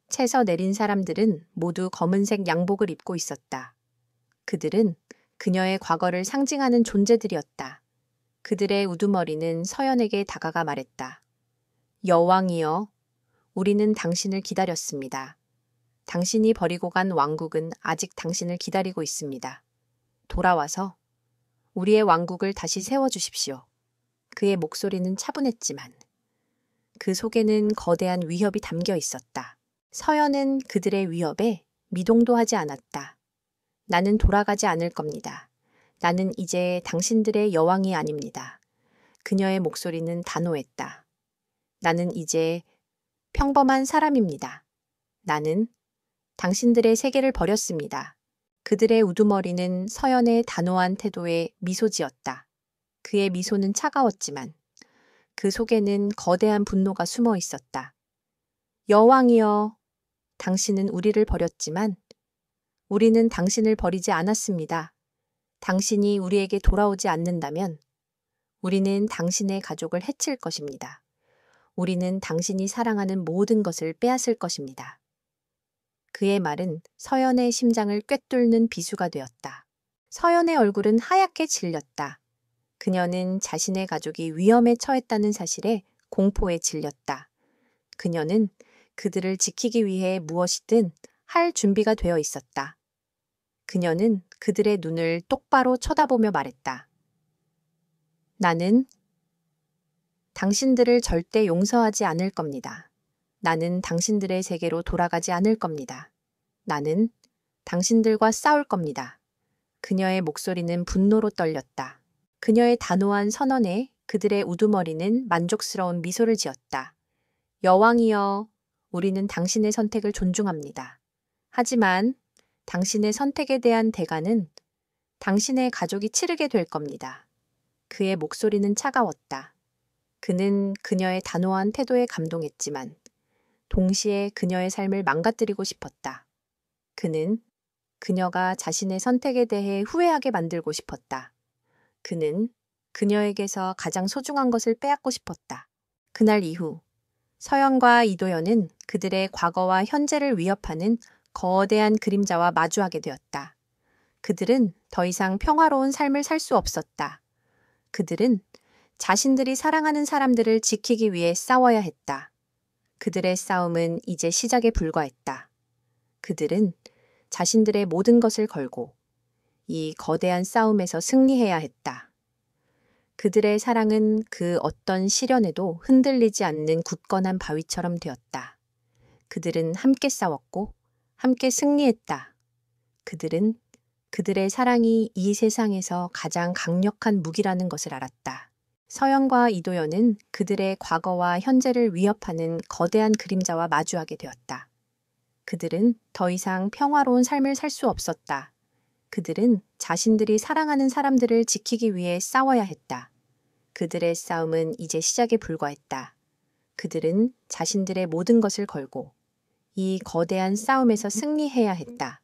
채서 내린 사람들은 모두 검은색 양복을 입고 있었다. 그들은 그녀의 과거를 상징하는 존재들이었다. 그들의 우두머리는 서연에게 다가가 말했다. 여왕이여, 우리는 당신을 기다렸습니다. 당신이 버리고 간 왕국은 아직 당신을 기다리고 있습니다. 돌아와서 우리의 왕국을 다시 세워주십시오. 그의 목소리는 차분했지만 그 속에는 거대한 위협이 담겨 있었다. 서연은 그들의 위협에 미동도 하지 않았다. 나는 돌아가지 않을 겁니다. 나는 이제 당신들의 여왕이 아닙니다. 그녀의 목소리는 단호했다. 나는 이제 평범한 사람입니다. 나는 당신들의 세계를 버렸습니다. 그들의 우두머리는 서연의 단호한 태도에 미소 지었다. 그의 미소는 차가웠지만 그 속에는 거대한 분노가 숨어 있었다. 여왕이여, 당신은 우리를 버렸지만 우리는 당신을 버리지 않았습니다. 당신이 우리에게 돌아오지 않는다면 우리는 당신의 가족을 해칠 것입니다. 우리는 당신이 사랑하는 모든 것을 빼앗을 것입니다. 그의 말은 서연의 심장을 꿰뚫는 비수가 되었다. 서연의 얼굴은 하얗게 질렸다. 그녀는 자신의 가족이 위험에 처했다는 사실에 공포에 질렸다. 그녀는 그들을 지키기 위해 무엇이든 할 준비가 되어 있었다. 그녀는 그들의 눈을 똑바로 쳐다보며 말했다. 나는 당신들을 절대 용서하지 않을 겁니다. 나는 당신들의 세계로 돌아가지 않을 겁니다. 나는 당신들과 싸울 겁니다. 그녀의 목소리는 분노로 떨렸다. 그녀의 단호한 선언에 그들의 우두머리는 만족스러운 미소를 지었다. 여왕이여, 우리는 당신의 선택을 존중합니다. 하지만 당신의 선택에 대한 대가는 당신의 가족이 치르게 될 겁니다. 그의 목소리는 차가웠다. 그는 그녀의 단호한 태도에 감동했지만 동시에 그녀의 삶을 망가뜨리고 싶었다. 그는 그녀가 자신의 선택에 대해 후회하게 만들고 싶었다. 그는 그녀에게서 가장 소중한 것을 빼앗고 싶었다. 그날 이후 서연과 이도연은 그들의 과거와 현재를 위협하는 거대한 그림자와 마주하게 되었다. 그들은 더 이상 평화로운 삶을 살 수 없었다. 그들은 자신들이 사랑하는 사람들을 지키기 위해 싸워야 했다. 그들의 싸움은 이제 시작에 불과했다. 그들은 자신들의 모든 것을 걸고 이 거대한 싸움에서 승리해야 했다. 그들의 사랑은 그 어떤 시련에도 흔들리지 않는 굳건한 바위처럼 되었다. 그들은 함께 싸웠고 함께 승리했다. 그들은 그들의 사랑이 이 세상에서 가장 강력한 무기라는 것을 알았다. 서연과 이도연은 그들의 과거와 현재를 위협하는 거대한 그림자와 마주하게 되었다. 그들은 더 이상 평화로운 삶을 살 수 없었다. 그들은 자신들이 사랑하는 사람들을 지키기 위해 싸워야 했다. 그들의 싸움은 이제 시작에 불과했다. 그들은 자신들의 모든 것을 걸고 이 거대한 싸움에서 승리해야 했다.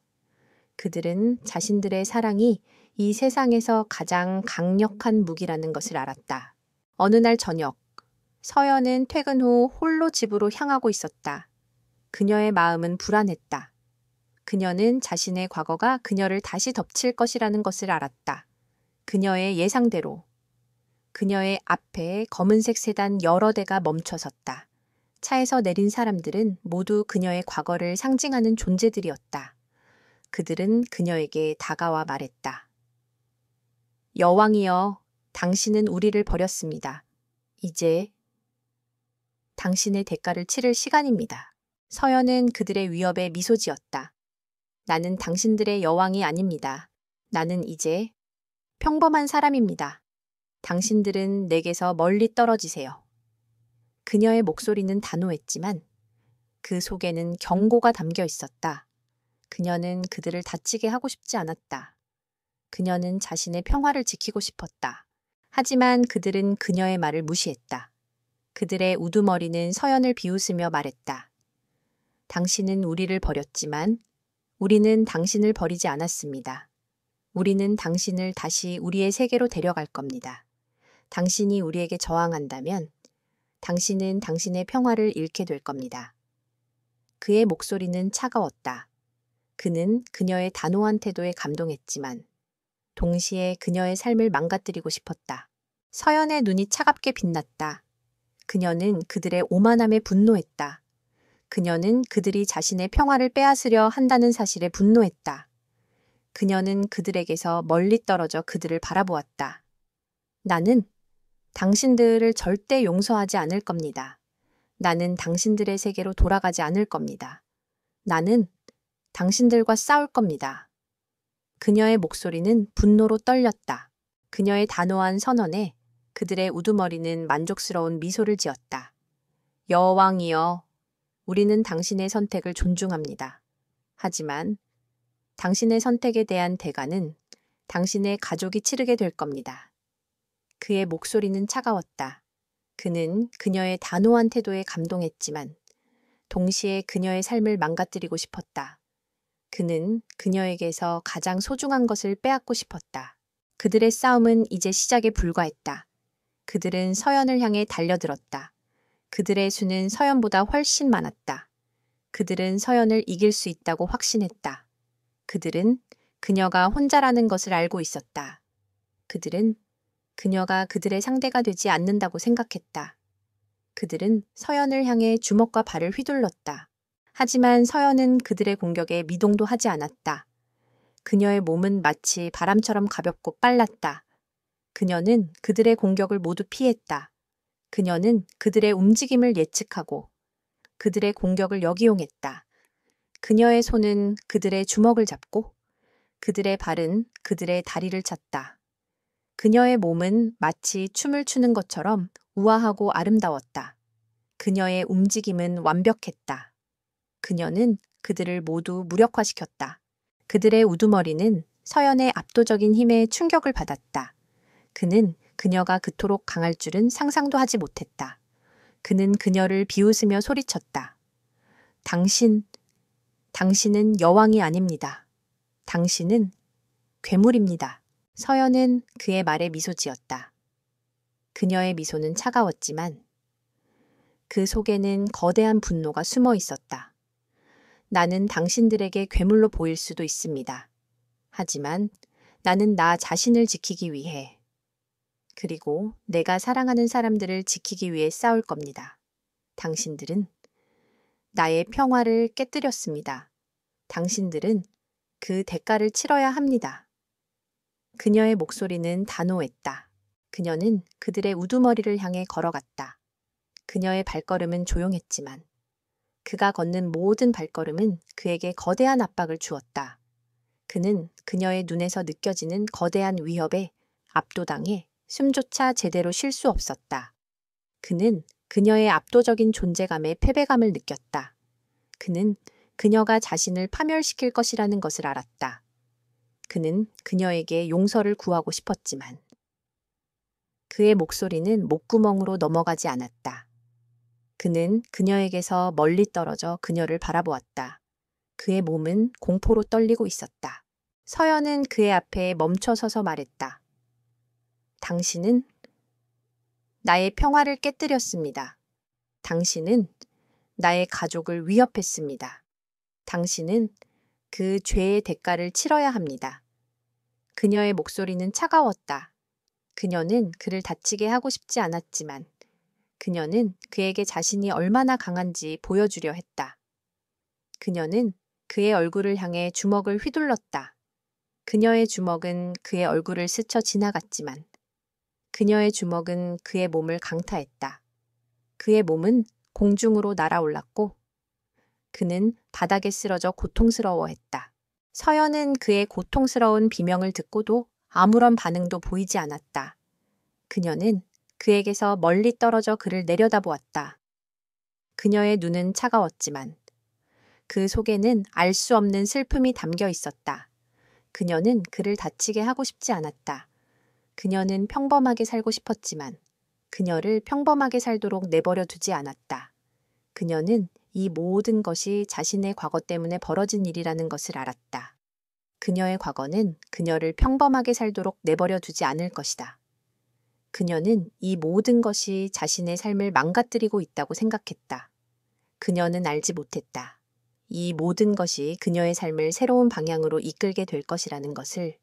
그들은 자신들의 사랑이 이 세상에서 가장 강력한 무기라는 것을 알았다. 어느 날 저녁, 서연은 퇴근 후 홀로 집으로 향하고 있었다. 그녀의 마음은 불안했다. 그녀는 자신의 과거가 그녀를 다시 덮칠 것이라는 것을 알았다. 그녀의 예상대로 그녀의 앞에 검은색 세단 여러 대가 멈춰섰다. 차에서 내린 사람들은 모두 그녀의 과거를 상징하는 존재들이었다. 그들은 그녀에게 다가와 말했다. 여왕이여, 당신은 우리를 버렸습니다. 이제 당신의 대가를 치를 시간입니다. 서연은 그들의 위협에 미소 지었다. 나는 당신들의 여왕이 아닙니다. 나는 이제 평범한 사람입니다. 당신들은 내게서 멀리 떨어지세요. 그녀의 목소리는 단호했지만 그 속에는 경고가 담겨 있었다. 그녀는 그들을 다치게 하고 싶지 않았다. 그녀는 자신의 평화를 지키고 싶었다. 하지만 그들은 그녀의 말을 무시했다. 그들의 우두머리는 서연을 비웃으며 말했다. 당신은 우리를 버렸지만 우리는 당신을 버리지 않았습니다. 우리는 당신을 다시 우리의 세계로 데려갈 겁니다. 당신이 우리에게 저항한다면 당신은 당신의 평화를 잃게 될 겁니다. 그의 목소리는 차가웠다. 그는 그녀의 단호한 태도에 감동했지만 동시에 그녀의 삶을 망가뜨리고 싶었다. 서연의 눈이 차갑게 빛났다. 그녀는 그들의 오만함에 분노했다. 그녀는 그들이 자신의 평화를 빼앗으려 한다는 사실에 분노했다. 그녀는 그들에게서 멀리 떨어져 그들을 바라보았다. 나는 당신들을 절대 용서하지 않을 겁니다. 나는 당신들의 세계로 돌아가지 않을 겁니다. 나는 당신들과 싸울 겁니다. 그녀의 목소리는 분노로 떨렸다. 그녀의 단호한 선언에 그들의 우두머리는 만족스러운 미소를 지었다. 여왕이여, 우리는 당신의 선택을 존중합니다. 하지만 당신의 선택에 대한 대가는 당신의 가족이 치르게 될 겁니다. 그의 목소리는 차가웠다. 그는 그녀의 단호한 태도에 감동했지만 동시에 그녀의 삶을 망가뜨리고 싶었다. 그는 그녀에게서 가장 소중한 것을 빼앗고 싶었다. 그들의 싸움은 이제 시작에 불과했다. 그들은 서연을 향해 달려들었다. 그들의 수는 서연보다 훨씬 많았다. 그들은 서연을 이길 수 있다고 확신했다. 그들은 그녀가 혼자라는 것을 알고 있었다. 그들은 그녀가 그들의 상대가 되지 않는다고 생각했다. 그들은 서연을 향해 주먹과 발을 휘둘렀다. 하지만 서연은 그들의 공격에 미동도 하지 않았다. 그녀의 몸은 마치 바람처럼 가볍고 빨랐다. 그녀는 그들의 공격을 모두 피했다. 그녀는 그들의 움직임을 예측하고 그들의 공격을 역이용했다. 그녀의 손은 그들의 주먹을 잡고 그들의 발은 그들의 다리를 찼다. 그녀의 몸은 마치 춤을 추는 것처럼 우아하고 아름다웠다. 그녀의 움직임은 완벽했다. 그녀는 그들을 모두 무력화시켰다. 그들의 우두머리는 서연의 압도적인 힘에 충격을 받았다. 그는 그녀가 그토록 강할 줄은 상상도 하지 못했다. 그는 그녀를 비웃으며 소리쳤다. 당신은 여왕이 아닙니다. 당신은 괴물입니다. 서연은 그의 말에 미소 지었다. 그녀의 미소는 차가웠지만 그 속에는 거대한 분노가 숨어 있었다. 나는 당신들에게 괴물로 보일 수도 있습니다. 하지만 나는 나 자신을 지키기 위해 그리고 내가 사랑하는 사람들을 지키기 위해 싸울 겁니다. 당신들은 나의 평화를 깨뜨렸습니다. 당신들은 그 대가를 치러야 합니다. 그녀의 목소리는 단호했다. 그녀는 그들의 우두머리를 향해 걸어갔다. 그녀의 발걸음은 조용했지만 그가 걷는 모든 발걸음은 그에게 거대한 압박을 주었다. 그는 그녀의 눈에서 느껴지는 거대한 위협에 압도당해 숨조차 제대로 쉴 수 없었다. 그는 그녀의 압도적인 존재감에 패배감을 느꼈다. 그는 그녀가 자신을 파멸시킬 것이라는 것을 알았다. 그는 그녀에게 용서를 구하고 싶었지만 그의 목소리는 목구멍으로 넘어가지 않았다. 그는 그녀에게서 멀리 떨어져 그녀를 바라보았다. 그의 몸은 공포로 떨리고 있었다. 서연은 그의 앞에 멈춰 서서 말했다. 당신은 나의 평화를 깨뜨렸습니다. 당신은 나의 가족을 위협했습니다. 당신은 그 죄의 대가를 치러야 합니다. 그녀의 목소리는 차가웠다. 그녀는 그를 다치게 하고 싶지 않았지만 그녀는 그에게 자신이 얼마나 강한지 보여주려 했다. 그녀는 그의 얼굴을 향해 주먹을 휘둘렀다. 그녀의 주먹은 그의 얼굴을 스쳐 지나갔지만 그녀의 주먹은 그의 몸을 강타했다. 그의 몸은 공중으로 날아올랐고 그는 바닥에 쓰러져 고통스러워했다. 서연은 그의 고통스러운 비명을 듣고도 아무런 반응도 보이지 않았다. 그녀는 그에게서 멀리 떨어져 그를 내려다보았다. 그녀의 눈은 차가웠지만 그 속에는 알 수 없는 슬픔이 담겨 있었다. 그녀는 그를 다치게 하고 싶지 않았다. 그녀는 평범하게 살고 싶었지만 그녀를 평범하게 살도록 내버려 두지 않았다. 그녀는 이 모든 것이 자신의 과거 때문에 벌어진 일이라는 것을 알았다. 그녀의 과거는 그녀를 평범하게 살도록 내버려 두지 않을 것이다. 그녀는 이 모든 것이 자신의 삶을 망가뜨리고 있다고 생각했다. 그녀는 알지 못했다. 이 모든 것이 그녀의 삶을 새로운 방향으로 이끌게 될 것이라는 것을.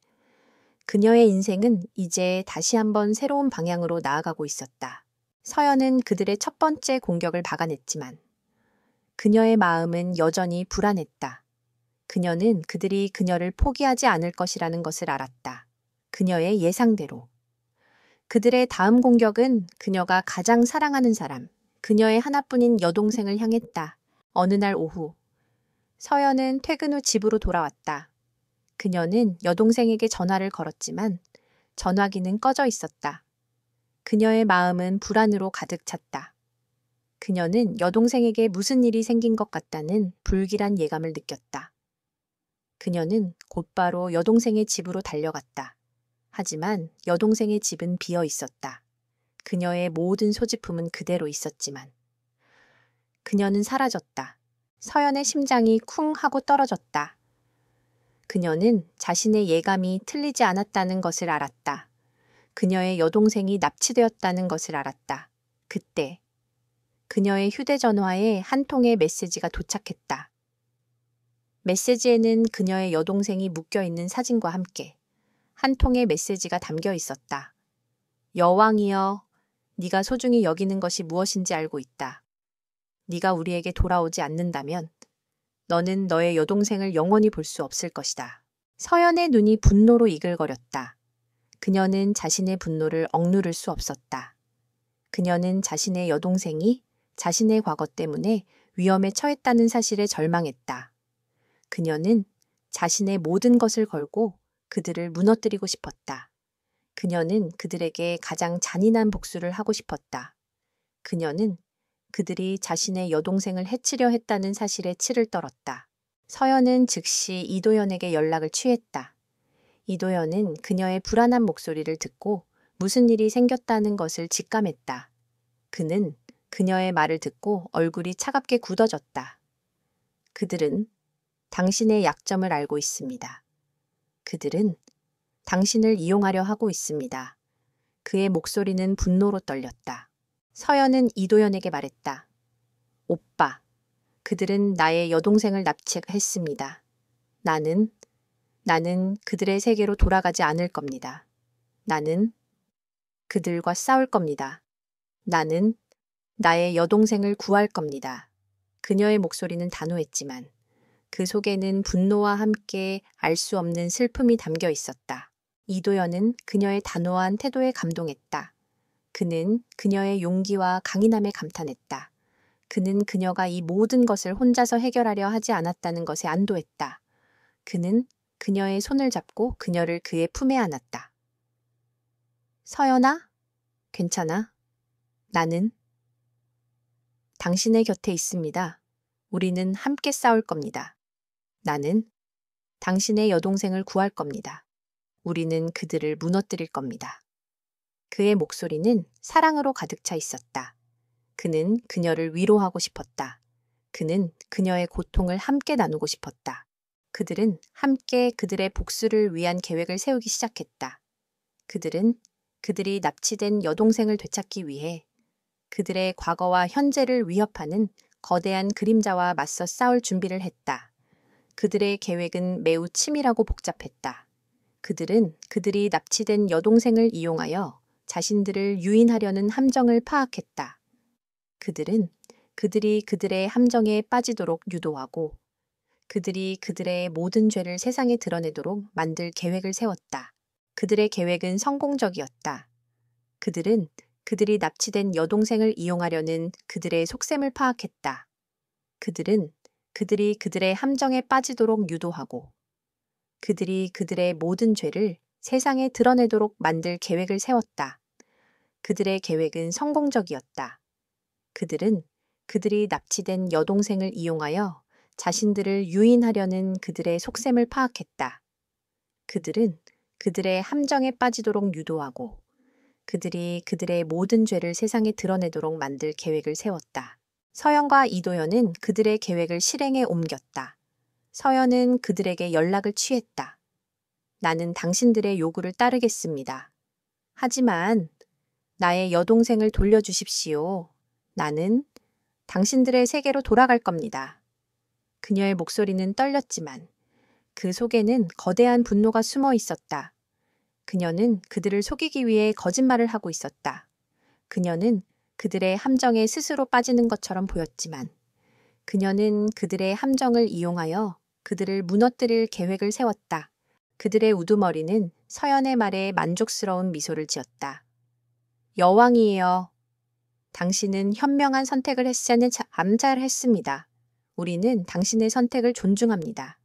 그녀의 인생은 이제 다시 한번 새로운 방향으로 나아가고 있었다. 서연은 그들의 첫 번째 공격을 막아냈지만 그녀의 마음은 여전히 불안했다. 그녀는 그들이 그녀를 포기하지 않을 것이라는 것을 알았다. 그녀의 예상대로. 그들의 다음 공격은 그녀가 가장 사랑하는 사람, 그녀의 하나뿐인 여동생을 향했다. 어느 날 오후, 서연은 퇴근 후 집으로 돌아왔다. 그녀는 여동생에게 전화를 걸었지만 전화기는 꺼져 있었다. 그녀의 마음은 불안으로 가득 찼다. 그녀는 여동생에게 무슨 일이 생긴 것 같다는 불길한 예감을 느꼈다. 그녀는 곧바로 여동생의 집으로 달려갔다. 하지만 여동생의 집은 비어 있었다. 그녀의 모든 소지품은 그대로 있었지만 그녀는 사라졌다. 서연의 심장이 쿵 하고 떨어졌다. 그녀는 자신의 예감이 틀리지 않았다는 것을 알았다. 그녀의 여동생이 납치되었다는 것을 알았다. 그때 그녀의 휴대전화에 한 통의 메시지가 도착했다. 메시지에는 그녀의 여동생이 묶여있는 사진과 함께 한 통의 메시지가 담겨 있었다. 여왕이여, 네가 소중히 여기는 것이 무엇인지 알고 있다. 네가 우리에게 돌아오지 않는다면 너는 너의 여동생을 영원히 볼 수 없을 것이다. 서연의 눈이 분노로 이글거렸다. 그녀는 자신의 분노를 억누를 수 없었다. 그녀는 자신의 여동생이 자신의 과거 때문에 위험에 처했다는 사실에 절망했다. 그녀는 자신의 모든 것을 걸고 그들을 무너뜨리고 싶었다. 그녀는 그들에게 가장 잔인한 복수를 하고 싶었다. 그녀는 그들이 자신의 여동생을 해치려 했다는 사실에 치를 떨었다. 서연은 즉시 이도연에게 연락을 취했다. 이도연은 그녀의 불안한 목소리를 듣고 무슨 일이 생겼다는 것을 직감했다. 그는 그녀의 말을 듣고 얼굴이 차갑게 굳어졌다. 그들은 당신의 약점을 알고 있습니다. 그들은 당신을 이용하려 하고 있습니다. 그의 목소리는 분노로 떨렸다. 서연은 이도연에게 말했다. 오빠, 그들은 나의 여동생을 납치했습니다. 나는 그들의 세계로 돌아가지 않을 겁니다. 나는 그들과 싸울 겁니다. 나는 나의 여동생을 구할 겁니다. 그녀의 목소리는 단호했지만 그 속에는 분노와 함께 알 수 없는 슬픔이 담겨 있었다. 이도연은 그녀의 단호한 태도에 감동했다. 그는 그녀의 용기와 강인함에 감탄했다. 그는 그녀가 이 모든 것을 혼자서 해결하려 하지 않았다는 것에 안도했다. 그는 그녀의 손을 잡고 그녀를 그의 품에 안았다. 서연아, 괜찮아. 나는 당신의 곁에 있습니다. 우리는 함께 싸울 겁니다. 나는 당신의 여동생을 구할 겁니다. 우리는 그들을 무너뜨릴 겁니다. 그의 목소리는 사랑으로 가득 차 있었다. 그는 그녀를 위로하고 싶었다. 그는 그녀의 고통을 함께 나누고 싶었다. 그들은 함께 그들의 복수를 위한 계획을 세우기 시작했다. 그들은 그들이 납치된 여동생을 되찾기 위해 그들의 과거와 현재를 위협하는 거대한 그림자와 맞서 싸울 준비를 했다. 그들의 계획은 매우 치밀하고 복잡했다. 그들은 그들이 납치된 여동생을 이용하여 자신들을 유인하려는 함정을 파악했다. 그들은 그들이 그들의 함정에 빠지도록 유도하고 그들이 그들의 모든 죄를 세상에 드러내도록 만들 계획을 세웠다. 그들의 계획은 성공적이었다. 그들은 그들이 납치된 여동생을 이용하려는 그들의 속셈을 파악했다. 그들은 그들이 그들의 함정에 빠지도록 유도하고 그들이 그들의 모든 죄를 세상에 드러내도록 만들 계획을 세웠다. 그들의 계획은 성공적이었다. 그들은 그들이 납치된 여동생을 이용하여 자신들을 유인하려는 그들의 속셈을 파악했다. 그들은 그들의 함정에 빠지도록 유도하고 그들이 그들의 모든 죄를 세상에 드러내도록 만들 계획을 세웠다. 서연과 이도연은 그들의 계획을 실행에 옮겼다. 서연은 그들에게 연락을 취했다. 나는 당신들의 요구를 따르겠습니다. 하지만 나의 여동생을 돌려주십시오. 나는 당신들의 세계로 돌아갈 겁니다. 그녀의 목소리는 떨렸지만 그 속에는 거대한 분노가 숨어 있었다. 그녀는 그들을 속이기 위해 거짓말을 하고 있었다. 그녀는 그들의 함정에 스스로 빠지는 것처럼 보였지만 그녀는 그들의 함정을 이용하여 그들을 무너뜨릴 계획을 세웠다. 그들의 우두머리는 서연의 말에 만족스러운 미소를 지었다. 여왕이에요. 당신은 현명한 선택을 했으니 감사했습니다. 우리는 당신의 선택을 존중합니다.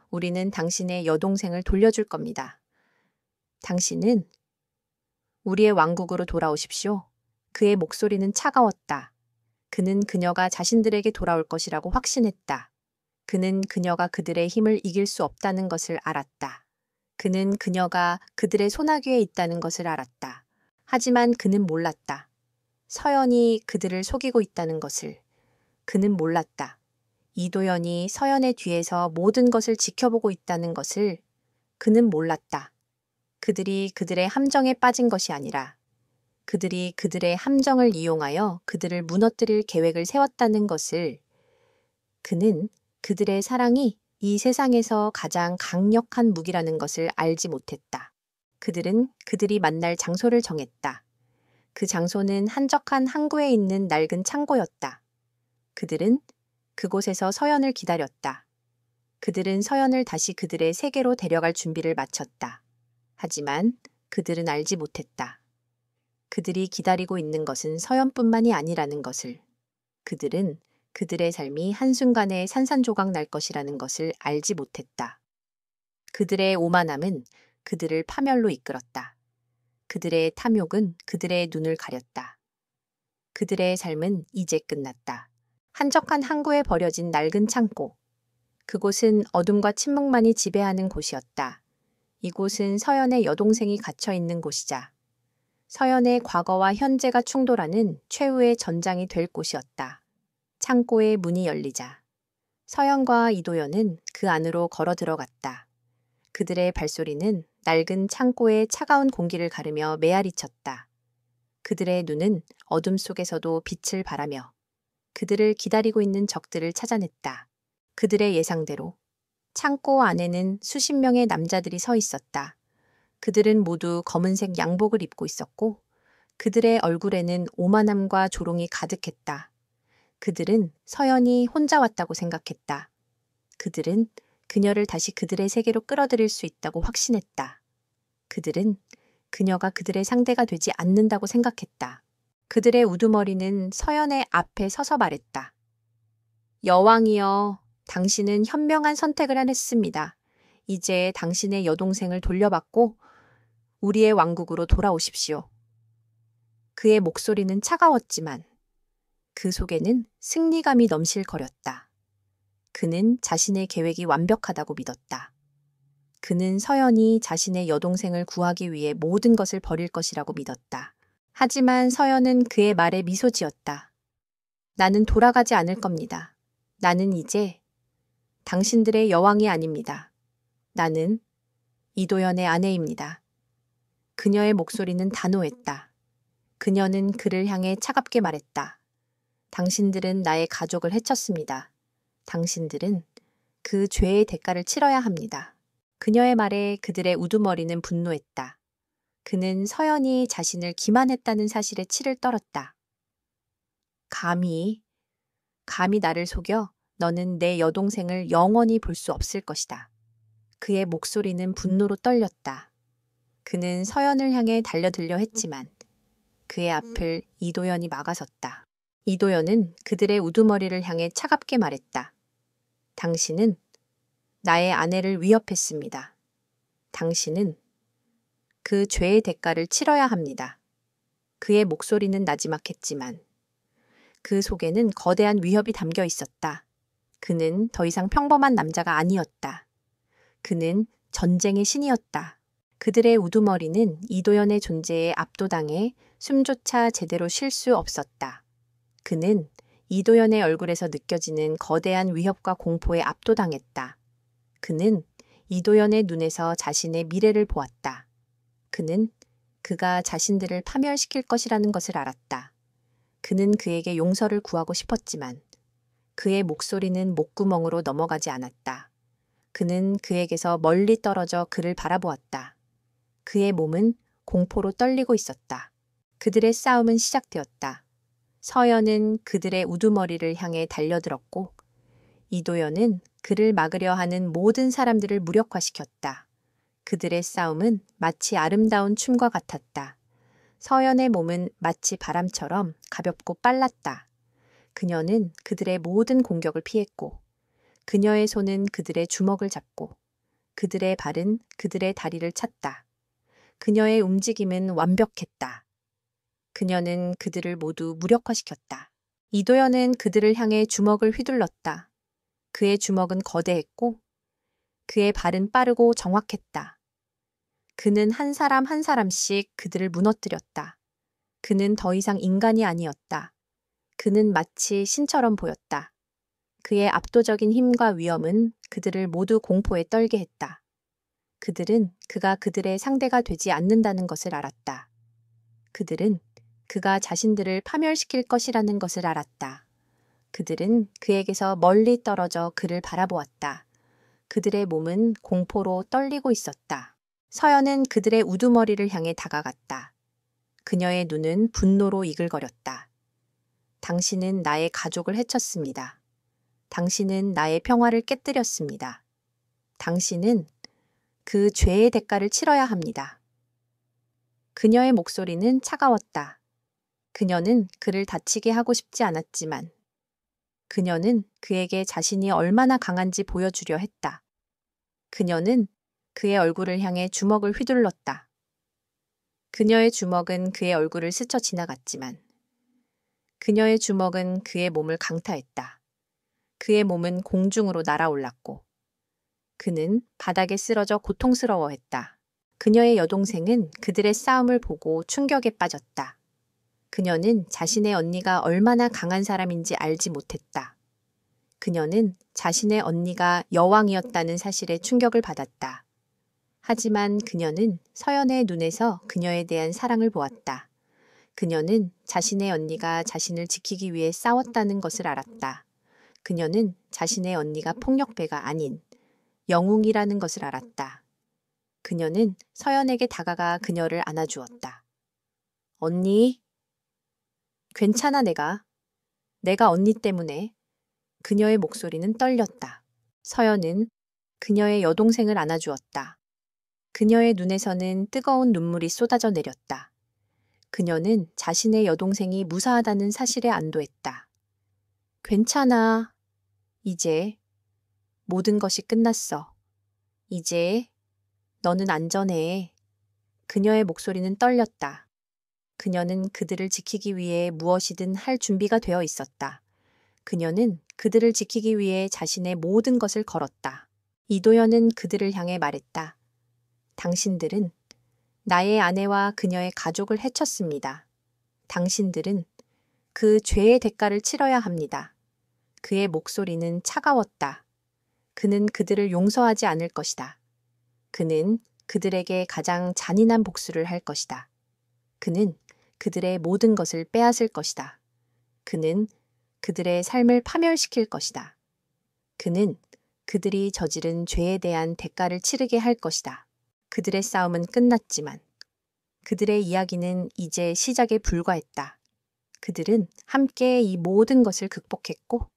우리는 당신의 여동생을 돌려줄 겁니다. 당신은 우리의 왕국으로 돌아오십시오. 그의 목소리는 차가웠다. 그는 그녀가 자신들에게 돌아올 것이라고 확신했다. 그는 그녀가 그들의 힘을 이길 수 없다는 것을 알았다. 그는 그녀가 그들의 소나귀에 있다는 것을 알았다. 하지만 그는 몰랐다. 서연이 그들을 속이고 있다는 것을. 그는 몰랐다. 이도연이 서연의 뒤에서 모든 것을 지켜보고 있다는 것을 그는 몰랐다. 그들이 그들의 함정에 빠진 것이 아니라 그들이 그들의 함정을 이용하여 그들을 무너뜨릴 계획을 세웠다는 것을. 그는 그들의 사랑이 이 세상에서 가장 강력한 무기라는 것을 알지 못했다. 그들은 그들이 만날 장소를 정했다. 그 장소는 한적한 항구에 있는 낡은 창고였다. 그들은 그곳에서 서연을 기다렸다. 그들은 서연을 다시 그들의 세계로 데려갈 준비를 마쳤다. 하지만 그들은 알지 못했다. 그들이 기다리고 있는 것은 서연뿐만이 아니라는 것을. 그들은 그들의 삶이 한순간에 산산조각 날 것이라는 것을 알지 못했다. 그들의 오만함은 그들을 파멸로 이끌었다. 그들의 탐욕은 그들의 눈을 가렸다. 그들의 삶은 이제 끝났다. 한적한 항구에 버려진 낡은 창고. 그곳은 어둠과 침묵만이 지배하는 곳이었다. 이곳은 서연의 여동생이 갇혀 있는 곳이자 서연의 과거와 현재가 충돌하는 최후의 전장이 될 곳이었다. 창고의 문이 열리자 서연과 이도연은 그 안으로 걸어 들어갔다. 그들의 발소리는 낡은 창고의 차가운 공기를 가르며 메아리쳤다. 그들의 눈은 어둠 속에서도 빛을 발하며 그들을 기다리고 있는 적들을 찾아냈다. 그들의 예상대로 창고 안에는 수십 명의 남자들이 서 있었다. 그들은 모두 검은색 양복을 입고 있었고 그들의 얼굴에는 오만함과 조롱이 가득했다. 그들은 서연이 혼자 왔다고 생각했다. 그들은 그녀를 다시 그들의 세계로 끌어들일 수 있다고 확신했다. 그들은 그녀가 그들의 상대가 되지 않는다고 생각했다. 그들의 우두머리는 서연의 앞에 서서 말했다. 여왕이여, 당신은 현명한 선택을 했습니다. 이제 당신의 여동생을 돌려받고 우리의 왕국으로 돌아오십시오. 그의 목소리는 차가웠지만 그 속에는 승리감이 넘실거렸다. 그는 자신의 계획이 완벽하다고 믿었다. 그는 서연이 자신의 여동생을 구하기 위해 모든 것을 버릴 것이라고 믿었다. 하지만 서연은 그의 말에 미소 지었다. 나는 돌아가지 않을 겁니다. 나는 이제 당신들의 여왕이 아닙니다. 나는 이도연의 아내입니다. 그녀의 목소리는 단호했다. 그녀는 그를 향해 차갑게 말했다. 당신들은 나의 가족을 해쳤습니다. 당신들은 그 죄의 대가를 치러야 합니다. 그녀의 말에 그들의 우두머리는 분노했다. 그는 서연이 자신을 기만했다는 사실에 치를 떨었다. 감히 나를 속여 너는 내 여동생을 영원히 볼 수 없을 것이다. 그의 목소리는 분노로 떨렸다. 그는 서연을 향해 달려들려 했지만 그의 앞을 이도연이 막아섰다. 이도연은 그들의 우두머리를 향해 차갑게 말했다. 당신은 나의 아내를 위협했습니다. 당신은 그 죄의 대가를 치러야 합니다. 그의 목소리는 나지막했지만 그 속에는 거대한 위협이 담겨 있었다. 그는 더 이상 평범한 남자가 아니었다. 그는 전쟁의 신이었다. 그들의 우두머리는 이도연의 존재에 압도당해 숨조차 제대로 쉴 수 없었다. 그는 이도연의 얼굴에서 느껴지는 거대한 위협과 공포에 압도당했다. 그는 이도연의 눈에서 자신의 미래를 보았다. 그는 그가 자신들을 파멸시킬 것이라는 것을 알았다. 그는 그에게 용서를 구하고 싶었지만 그의 목소리는 목구멍으로 넘어가지 않았다. 그는 그에게서 멀리 떨어져 그를 바라보았다. 그의 몸은 공포로 떨리고 있었다. 그들의 싸움은 시작되었다. 서연은 그들의 우두머리를 향해 달려들었고 이도연은 그를 막으려 하는 모든 사람들을 무력화시켰다. 그들의 싸움은 마치 아름다운 춤과 같았다. 서연의 몸은 마치 바람처럼 가볍고 빨랐다. 그녀는 그들의 모든 공격을 피했고 그녀의 손은 그들의 주먹을 잡고 그들의 발은 그들의 다리를 찼다. 그녀의 움직임은 완벽했다. 그녀는 그들을 모두 무력화시켰다. 이도연은 그들을 향해 주먹을 휘둘렀다. 그의 주먹은 거대했고 그의 발은 빠르고 정확했다. 그는 한 사람 한 사람씩 그들을 무너뜨렸다. 그는 더 이상 인간이 아니었다. 그는 마치 신처럼 보였다. 그의 압도적인 힘과 위엄은 그들을 모두 공포에 떨게 했다. 그들은 그가 그들의 상대가 되지 않는다는 것을 알았다. 그들은 그가 자신들을 파멸시킬 것이라는 것을 알았다. 그들은 그에게서 멀리 떨어져 그를 바라보았다. 그들의 몸은 공포로 떨리고 있었다. 서연은 그들의 우두머리를 향해 다가갔다. 그녀의 눈은 분노로 이글거렸다. 당신은 나의 가족을 해쳤습니다. 당신은 나의 평화를 깨뜨렸습니다. 당신은 그 죄의 대가를 치러야 합니다. 그녀의 목소리는 차가웠다. 그녀는 그를 다치게 하고 싶지 않았지만 그녀는 그에게 자신이 얼마나 강한지 보여주려 했다. 그녀는 그의 얼굴을 향해 주먹을 휘둘렀다. 그녀의 주먹은 그의 얼굴을 스쳐 지나갔지만 그녀의 주먹은 그의 몸을 강타했다. 그의 몸은 공중으로 날아올랐고 그는 바닥에 쓰러져 고통스러워했다. 그녀의 여동생은 그들의 싸움을 보고 충격에 빠졌다. 그녀는 자신의 언니가 얼마나 강한 사람인지 알지 못했다. 그녀는 자신의 언니가 여왕이었다는 사실에 충격을 받았다. 하지만 그녀는 서연의 눈에서 그녀에 대한 사랑을 보았다. 그녀는 자신의 언니가 자신을 지키기 위해 싸웠다는 것을 알았다. 그녀는 자신의 언니가 폭력배가 아닌 영웅이라는 것을 알았다. 그녀는 서연에게 다가가 그녀를 안아주었다. 언니, 괜찮아 내가 언니 때문에. 그녀의 목소리는 떨렸다. 서연은 그녀의 여동생을 안아주었다. 그녀의 눈에서는 뜨거운 눈물이 쏟아져 내렸다. 그녀는 자신의 여동생이 무사하다는 사실에 안도했다. 괜찮아. 이제 모든 것이 끝났어. 이제 너는 안전해. 그녀의 목소리는 떨렸다. 그녀는 그들을 지키기 위해 무엇이든 할 준비가 되어 있었다. 그녀는 그들을 지키기 위해 자신의 모든 것을 걸었다. 이도연은 그들을 향해 말했다. 당신들은 나의 아내와 그녀의 가족을 해쳤습니다. 당신들은 그 죄의 대가를 치러야 합니다. 그의 목소리는 차가웠다. 그는 그들을 용서하지 않을 것이다. 그는 그들에게 가장 잔인한 복수를 할 것이다. 그는 그들의 모든 것을 빼앗을 것이다. 그는 그들의 삶을 파멸시킬 것이다. 그는 그들이 저지른 죄에 대한 대가를 치르게 할 것이다. 그들의 싸움은 끝났지만 그들의 이야기는 이제 시작에 불과했다. 그들은 함께 이 모든 것을 극복했고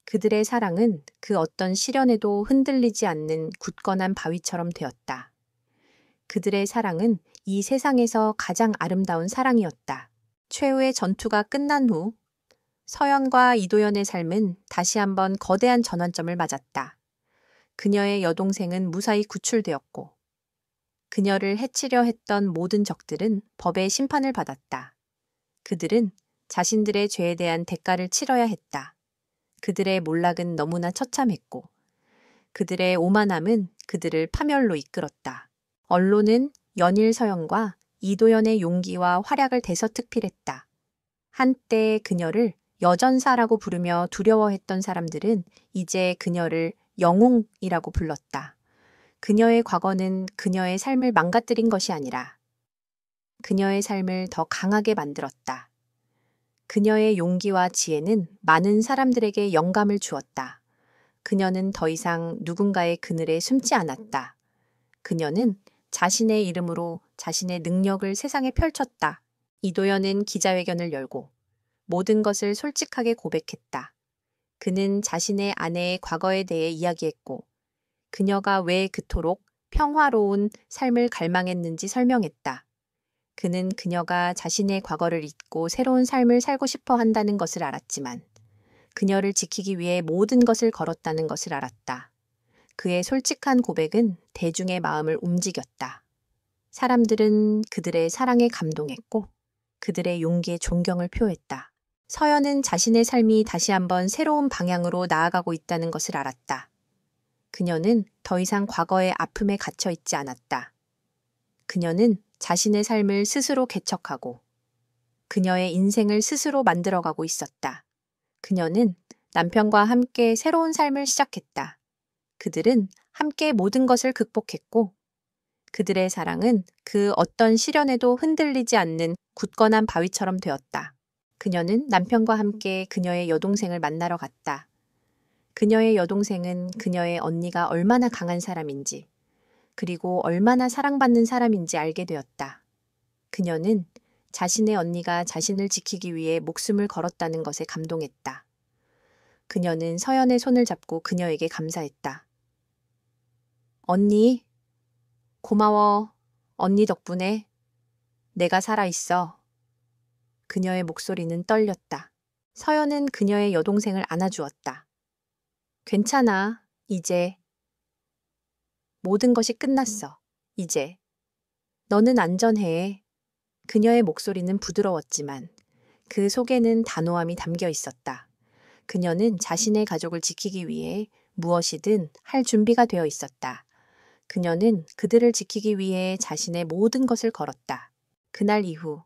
그들의 사랑은 그 어떤 시련에도 흔들리지 않는 굳건한 바위처럼 되었다. 그들의 사랑은 이 세상에서 가장 아름다운 사랑이었다. 최후의 전투가 끝난 후 서연과 이도연의 삶은 다시 한번 거대한 전환점을 맞았다. 그녀의 여동생은 무사히 구출되었고 그녀를 해치려 했던 모든 적들은 법의 심판을 받았다. 그들은 자신들의 죄에 대한 대가를 치러야 했다. 그들의 몰락은 너무나 처참했고 그들의 오만함은 그들을 파멸로 이끌었다. 언론은 연일 서연과 이도연의 용기와 활약을 대서특필했다. 한때 그녀를 여전사라고 부르며 두려워했던 사람들은 이제 그녀를 영웅이라고 불렀다. 그녀의 과거는 그녀의 삶을 망가뜨린 것이 아니라 그녀의 삶을 더 강하게 만들었다. 그녀의 용기와 지혜는 많은 사람들에게 영감을 주었다. 그녀는 더 이상 누군가의 그늘에 숨지 않았다. 그녀는 자신의 이름으로 자신의 능력을 세상에 펼쳤다. 이도연은 기자회견을 열고 모든 것을 솔직하게 고백했다. 그는 자신의 아내의 과거에 대해 이야기했고 그녀가 왜 그토록 평화로운 삶을 갈망했는지 설명했다. 그는 그녀가 자신의 과거를 잊고 새로운 삶을 살고 싶어 한다는 것을 알았지만 그녀를 지키기 위해 모든 것을 걸었다는 것을 알았다. 그의 솔직한 고백은 대중의 마음을 움직였다. 사람들은 그들의 사랑에 감동했고 그들의 용기에 존경을 표했다. 서연은 자신의 삶이 다시 한번 새로운 방향으로 나아가고 있다는 것을 알았다. 그녀는 더 이상 과거의 아픔에 갇혀 있지 않았다. 그녀는 자신의 삶을 스스로 개척하고 그녀의 인생을 스스로 만들어가고 있었다. 그녀는 남편과 함께 새로운 삶을 시작했다. 그들은 함께 모든 것을 극복했고 그들의 사랑은 그 어떤 시련에도 흔들리지 않는 굳건한 바위처럼 되었다. 그녀는 남편과 함께 그녀의 여동생을 만나러 갔다. 그녀의 여동생은 그녀의 언니가 얼마나 강한 사람인지 그리고 얼마나 사랑받는 사람인지 알게 되었다. 그녀는 자신의 언니가 자신을 지키기 위해 목숨을 걸었다는 것에 감동했다. 그녀는 서연의 손을 잡고 그녀에게 감사했다. 언니, 고마워. 언니 덕분에 내가 살아있어. 그녀의 목소리는 떨렸다. 서연은 그녀의 여동생을 안아주었다. 괜찮아. 이제 모든 것이 끝났어. 이제 너는 안전해. 그녀의 목소리는 부드러웠지만 그 속에는 단호함이 담겨 있었다. 그녀는 자신의 가족을 지키기 위해 무엇이든 할 준비가 되어 있었다. 그녀는 그들을 지키기 위해 자신의 모든 것을 걸었다. 그날 이후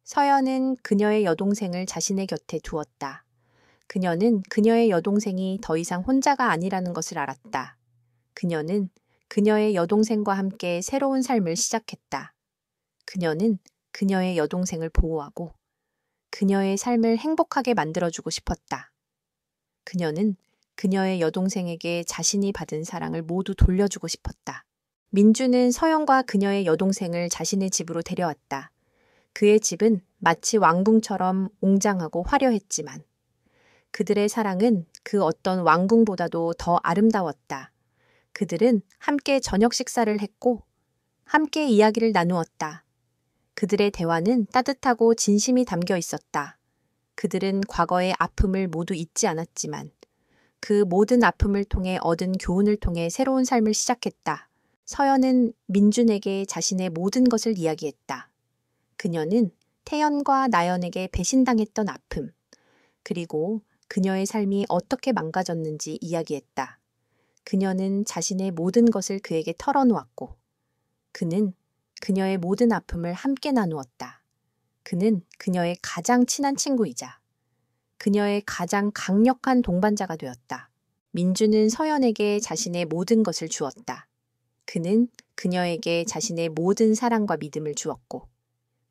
서연은 그녀의 여동생을 자신의 곁에 두었다. 그녀는 그녀의 여동생이 더 이상 혼자가 아니라는 것을 알았다. 그녀는 그녀의 여동생과 함께 새로운 삶을 시작했다. 그녀는 그녀의 여동생을 보호하고 그녀의 삶을 행복하게 만들어주고 싶었다. 그녀는 그녀의 여동생에게 자신이 받은 사랑을 모두 돌려주고 싶었다. 민주는 서연과 그녀의 여동생을 자신의 집으로 데려왔다. 그의 집은 마치 왕궁처럼 웅장하고 화려했지만 그들의 사랑은 그 어떤 왕궁보다도 더 아름다웠다. 그들은 함께 저녁 식사를 했고 함께 이야기를 나누었다. 그들의 대화는 따뜻하고 진심이 담겨 있었다. 그들은 과거의 아픔을 모두 잊지 않았지만 그 모든 아픔을 통해 얻은 교훈을 통해 새로운 삶을 시작했다. 서연은 민준에게 자신의 모든 것을 이야기했다. 그녀는 태연과 나연에게 배신당했던 아픔, 그리고 그녀의 삶이 어떻게 망가졌는지 이야기했다. 그녀는 자신의 모든 것을 그에게 털어놓았고, 그는 그녀의 모든 아픔을 함께 나누었다. 그는 그녀의 가장 친한 친구이자 그녀의 가장 강력한 동반자가 되었다. 민주는 서연에게 자신의 모든 것을 주었다. 그는 그녀에게 자신의 모든 사랑과 믿음을 주었고,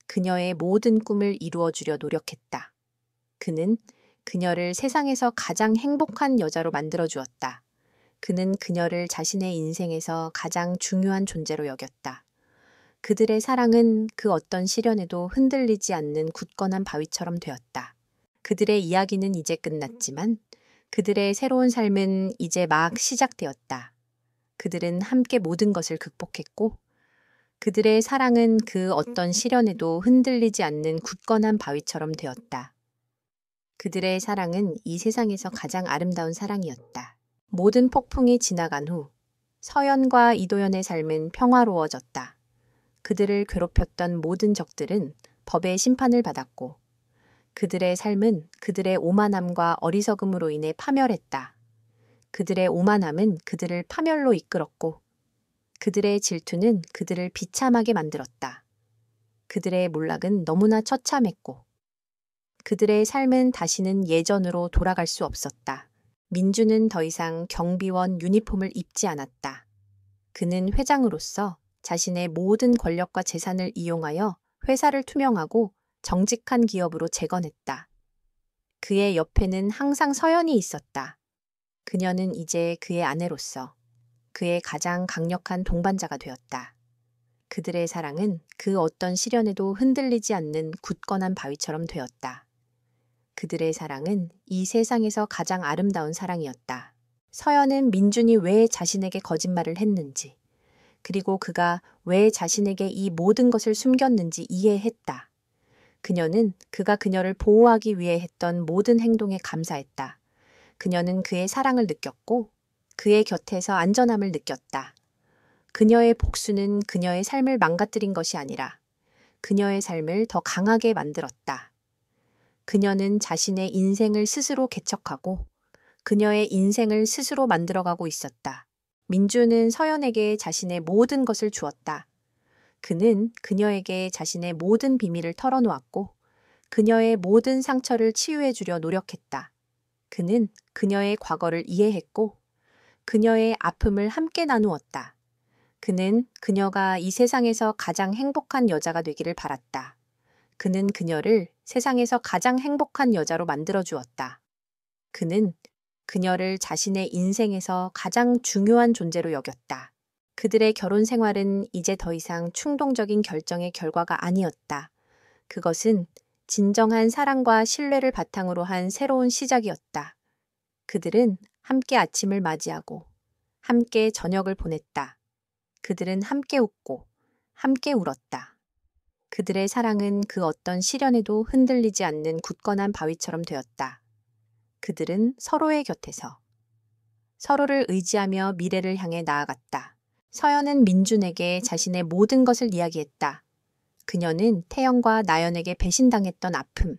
그녀의 모든 꿈을 이루어주려 노력했다. 그는 그녀를 세상에서 가장 행복한 여자로 만들어 주었다. 그는 그녀를 자신의 인생에서 가장 중요한 존재로 여겼다. 그들의 사랑은 그 어떤 시련에도 흔들리지 않는 굳건한 바위처럼 되었다. 그들의 이야기는 이제 끝났지만 그들의 새로운 삶은 이제 막 시작되었다. 그들은 함께 모든 것을 극복했고 그들의 사랑은 그 어떤 시련에도 흔들리지 않는 굳건한 바위처럼 되었다. 그들의 사랑은 이 세상에서 가장 아름다운 사랑이었다. 모든 폭풍이 지나간 후 서연과 이도연의 삶은 평화로워졌다. 그들을 괴롭혔던 모든 적들은 법의 심판을 받았고 그들의 삶은 그들의 오만함과 어리석음으로 인해 파멸했다. 그들의 오만함은 그들을 파멸로 이끌었고 그들의 질투는 그들을 비참하게 만들었다. 그들의 몰락은 너무나 처참했고 그들의 삶은 다시는 예전으로 돌아갈 수 없었다. 민주는 더 이상 경비원 유니폼을 입지 않았다. 그는 회장으로서 자신의 모든 권력과 재산을 이용하여 회사를 투명하고 정직한 기업으로 재건했다. 그의 옆에는 항상 서연이 있었다. 그녀는 이제 그의 아내로서 그의 가장 강력한 동반자가 되었다. 그들의 사랑은 그 어떤 시련에도 흔들리지 않는 굳건한 바위처럼 되었다. 그들의 사랑은 이 세상에서 가장 아름다운 사랑이었다. 서연은 민준이 왜 자신에게 거짓말을 했는지, 그리고 그가 왜 자신에게 이 모든 것을 숨겼는지 이해했다. 그녀는 그가 그녀를 보호하기 위해 했던 모든 행동에 감사했다. 그녀는 그의 사랑을 느꼈고 그의 곁에서 안전함을 느꼈다. 그녀의 복수는 그녀의 삶을 망가뜨린 것이 아니라 그녀의 삶을 더 강하게 만들었다. 그녀는 자신의 인생을 스스로 개척하고 그녀의 인생을 스스로 만들어가고 있었다. 민주는 서연에게 자신의 모든 것을 주었다. 그는 그녀에게 자신의 모든 비밀을 털어놓았고 그녀의 모든 상처를 치유해주려 노력했다. 그는 그녀의 과거를 이해했고 그녀의 아픔을 함께 나누었다. 그는 그녀가 이 세상에서 가장 행복한 여자가 되기를 바랐다. 그는 그녀를 세상에서 가장 행복한 여자로 만들어 주었다. 그는 그녀를 자신의 인생에서 가장 중요한 존재로 여겼다. 그들의 결혼 생활은 이제 더 이상 충동적인 결정의 결과가 아니었다. 그것은 진정한 사랑과 신뢰를 바탕으로 한 새로운 시작이었다. 그들은 함께 아침을 맞이하고 함께 저녁을 보냈다. 그들은 함께 웃고 함께 울었다. 그들의 사랑은 그 어떤 시련에도 흔들리지 않는 굳건한 바위처럼 되었다. 그들은 서로의 곁에서 서로를 의지하며 미래를 향해 나아갔다. 서연은 민준에게 자신의 모든 것을 이야기했다. 그녀는 태연과 나연에게 배신당했던 아픔,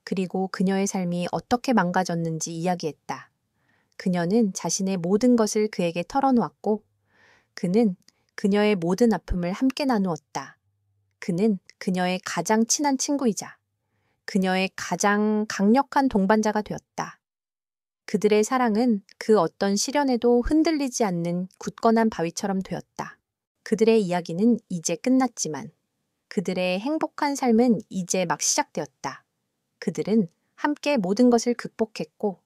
그리고 그녀의 삶이 어떻게 망가졌는지 이야기했다. 그녀는 자신의 모든 것을 그에게 털어놓았고, 그는 그녀의 모든 아픔을 함께 나누었다. 그는 그녀의 가장 친한 친구이자 그녀의 가장 강력한 동반자가 되었다. 그들의 사랑은 그 어떤 시련에도 흔들리지 않는 굳건한 바위처럼 되었다. 그들의 이야기는 이제 끝났지만 그들의 행복한 삶은 이제 막 시작되었다. 그들은 함께 모든 것을 극복했고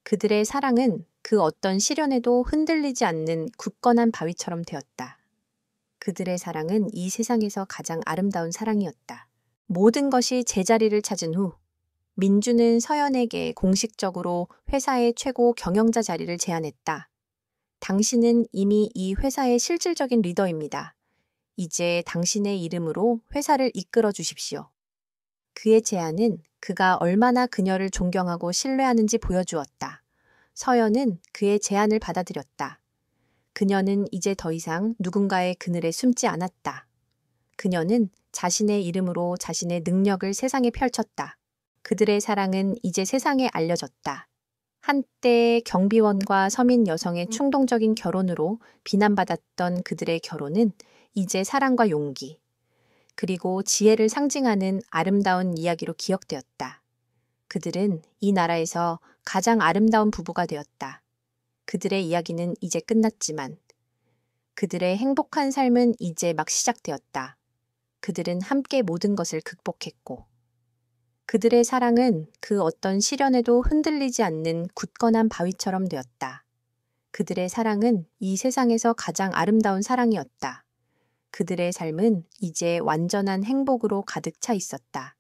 그들의 사랑은 그 어떤 시련에도 흔들리지 않는 굳건한 바위처럼 되었다. 그들의 사랑은 이 세상에서 가장 아름다운 사랑이었다. 모든 것이 제자리를 찾은 후 민주는 서연에게 공식적으로 회사의 최고 경영자 자리를 제안했다. 당신은 이미 이 회사의 실질적인 리더입니다. 이제 당신의 이름으로 회사를 이끌어 주십시오. 그의 제안은 그가 얼마나 그녀를 존경하고 신뢰하는지 보여주었다. 서연은 그의 제안을 받아들였다. 그녀는 이제 더 이상 누군가의 그늘에 숨지 않았다. 그녀는 자신의 이름으로 자신의 능력을 세상에 펼쳤다. 그들의 사랑은 이제 세상에 알려졌다. 한때 경비원과 서민 여성의 충동적인 결혼으로 비난받았던 그들의 결혼은 이제 사랑과 용기, 그리고 지혜를 상징하는 아름다운 이야기로 기억되었다. 그들은 이 나라에서 가장 아름다운 부부가 되었다. 그들의 이야기는 이제 끝났지만 그들의 행복한 삶은 이제 막 시작되었다. 그들은 함께 모든 것을 극복했고 그들의 사랑은 그 어떤 시련에도 흔들리지 않는 굳건한 바위처럼 되었다. 그들의 사랑은 이 세상에서 가장 아름다운 사랑이었다. 그들의 삶은 이제 완전한 행복으로 가득 차 있었다.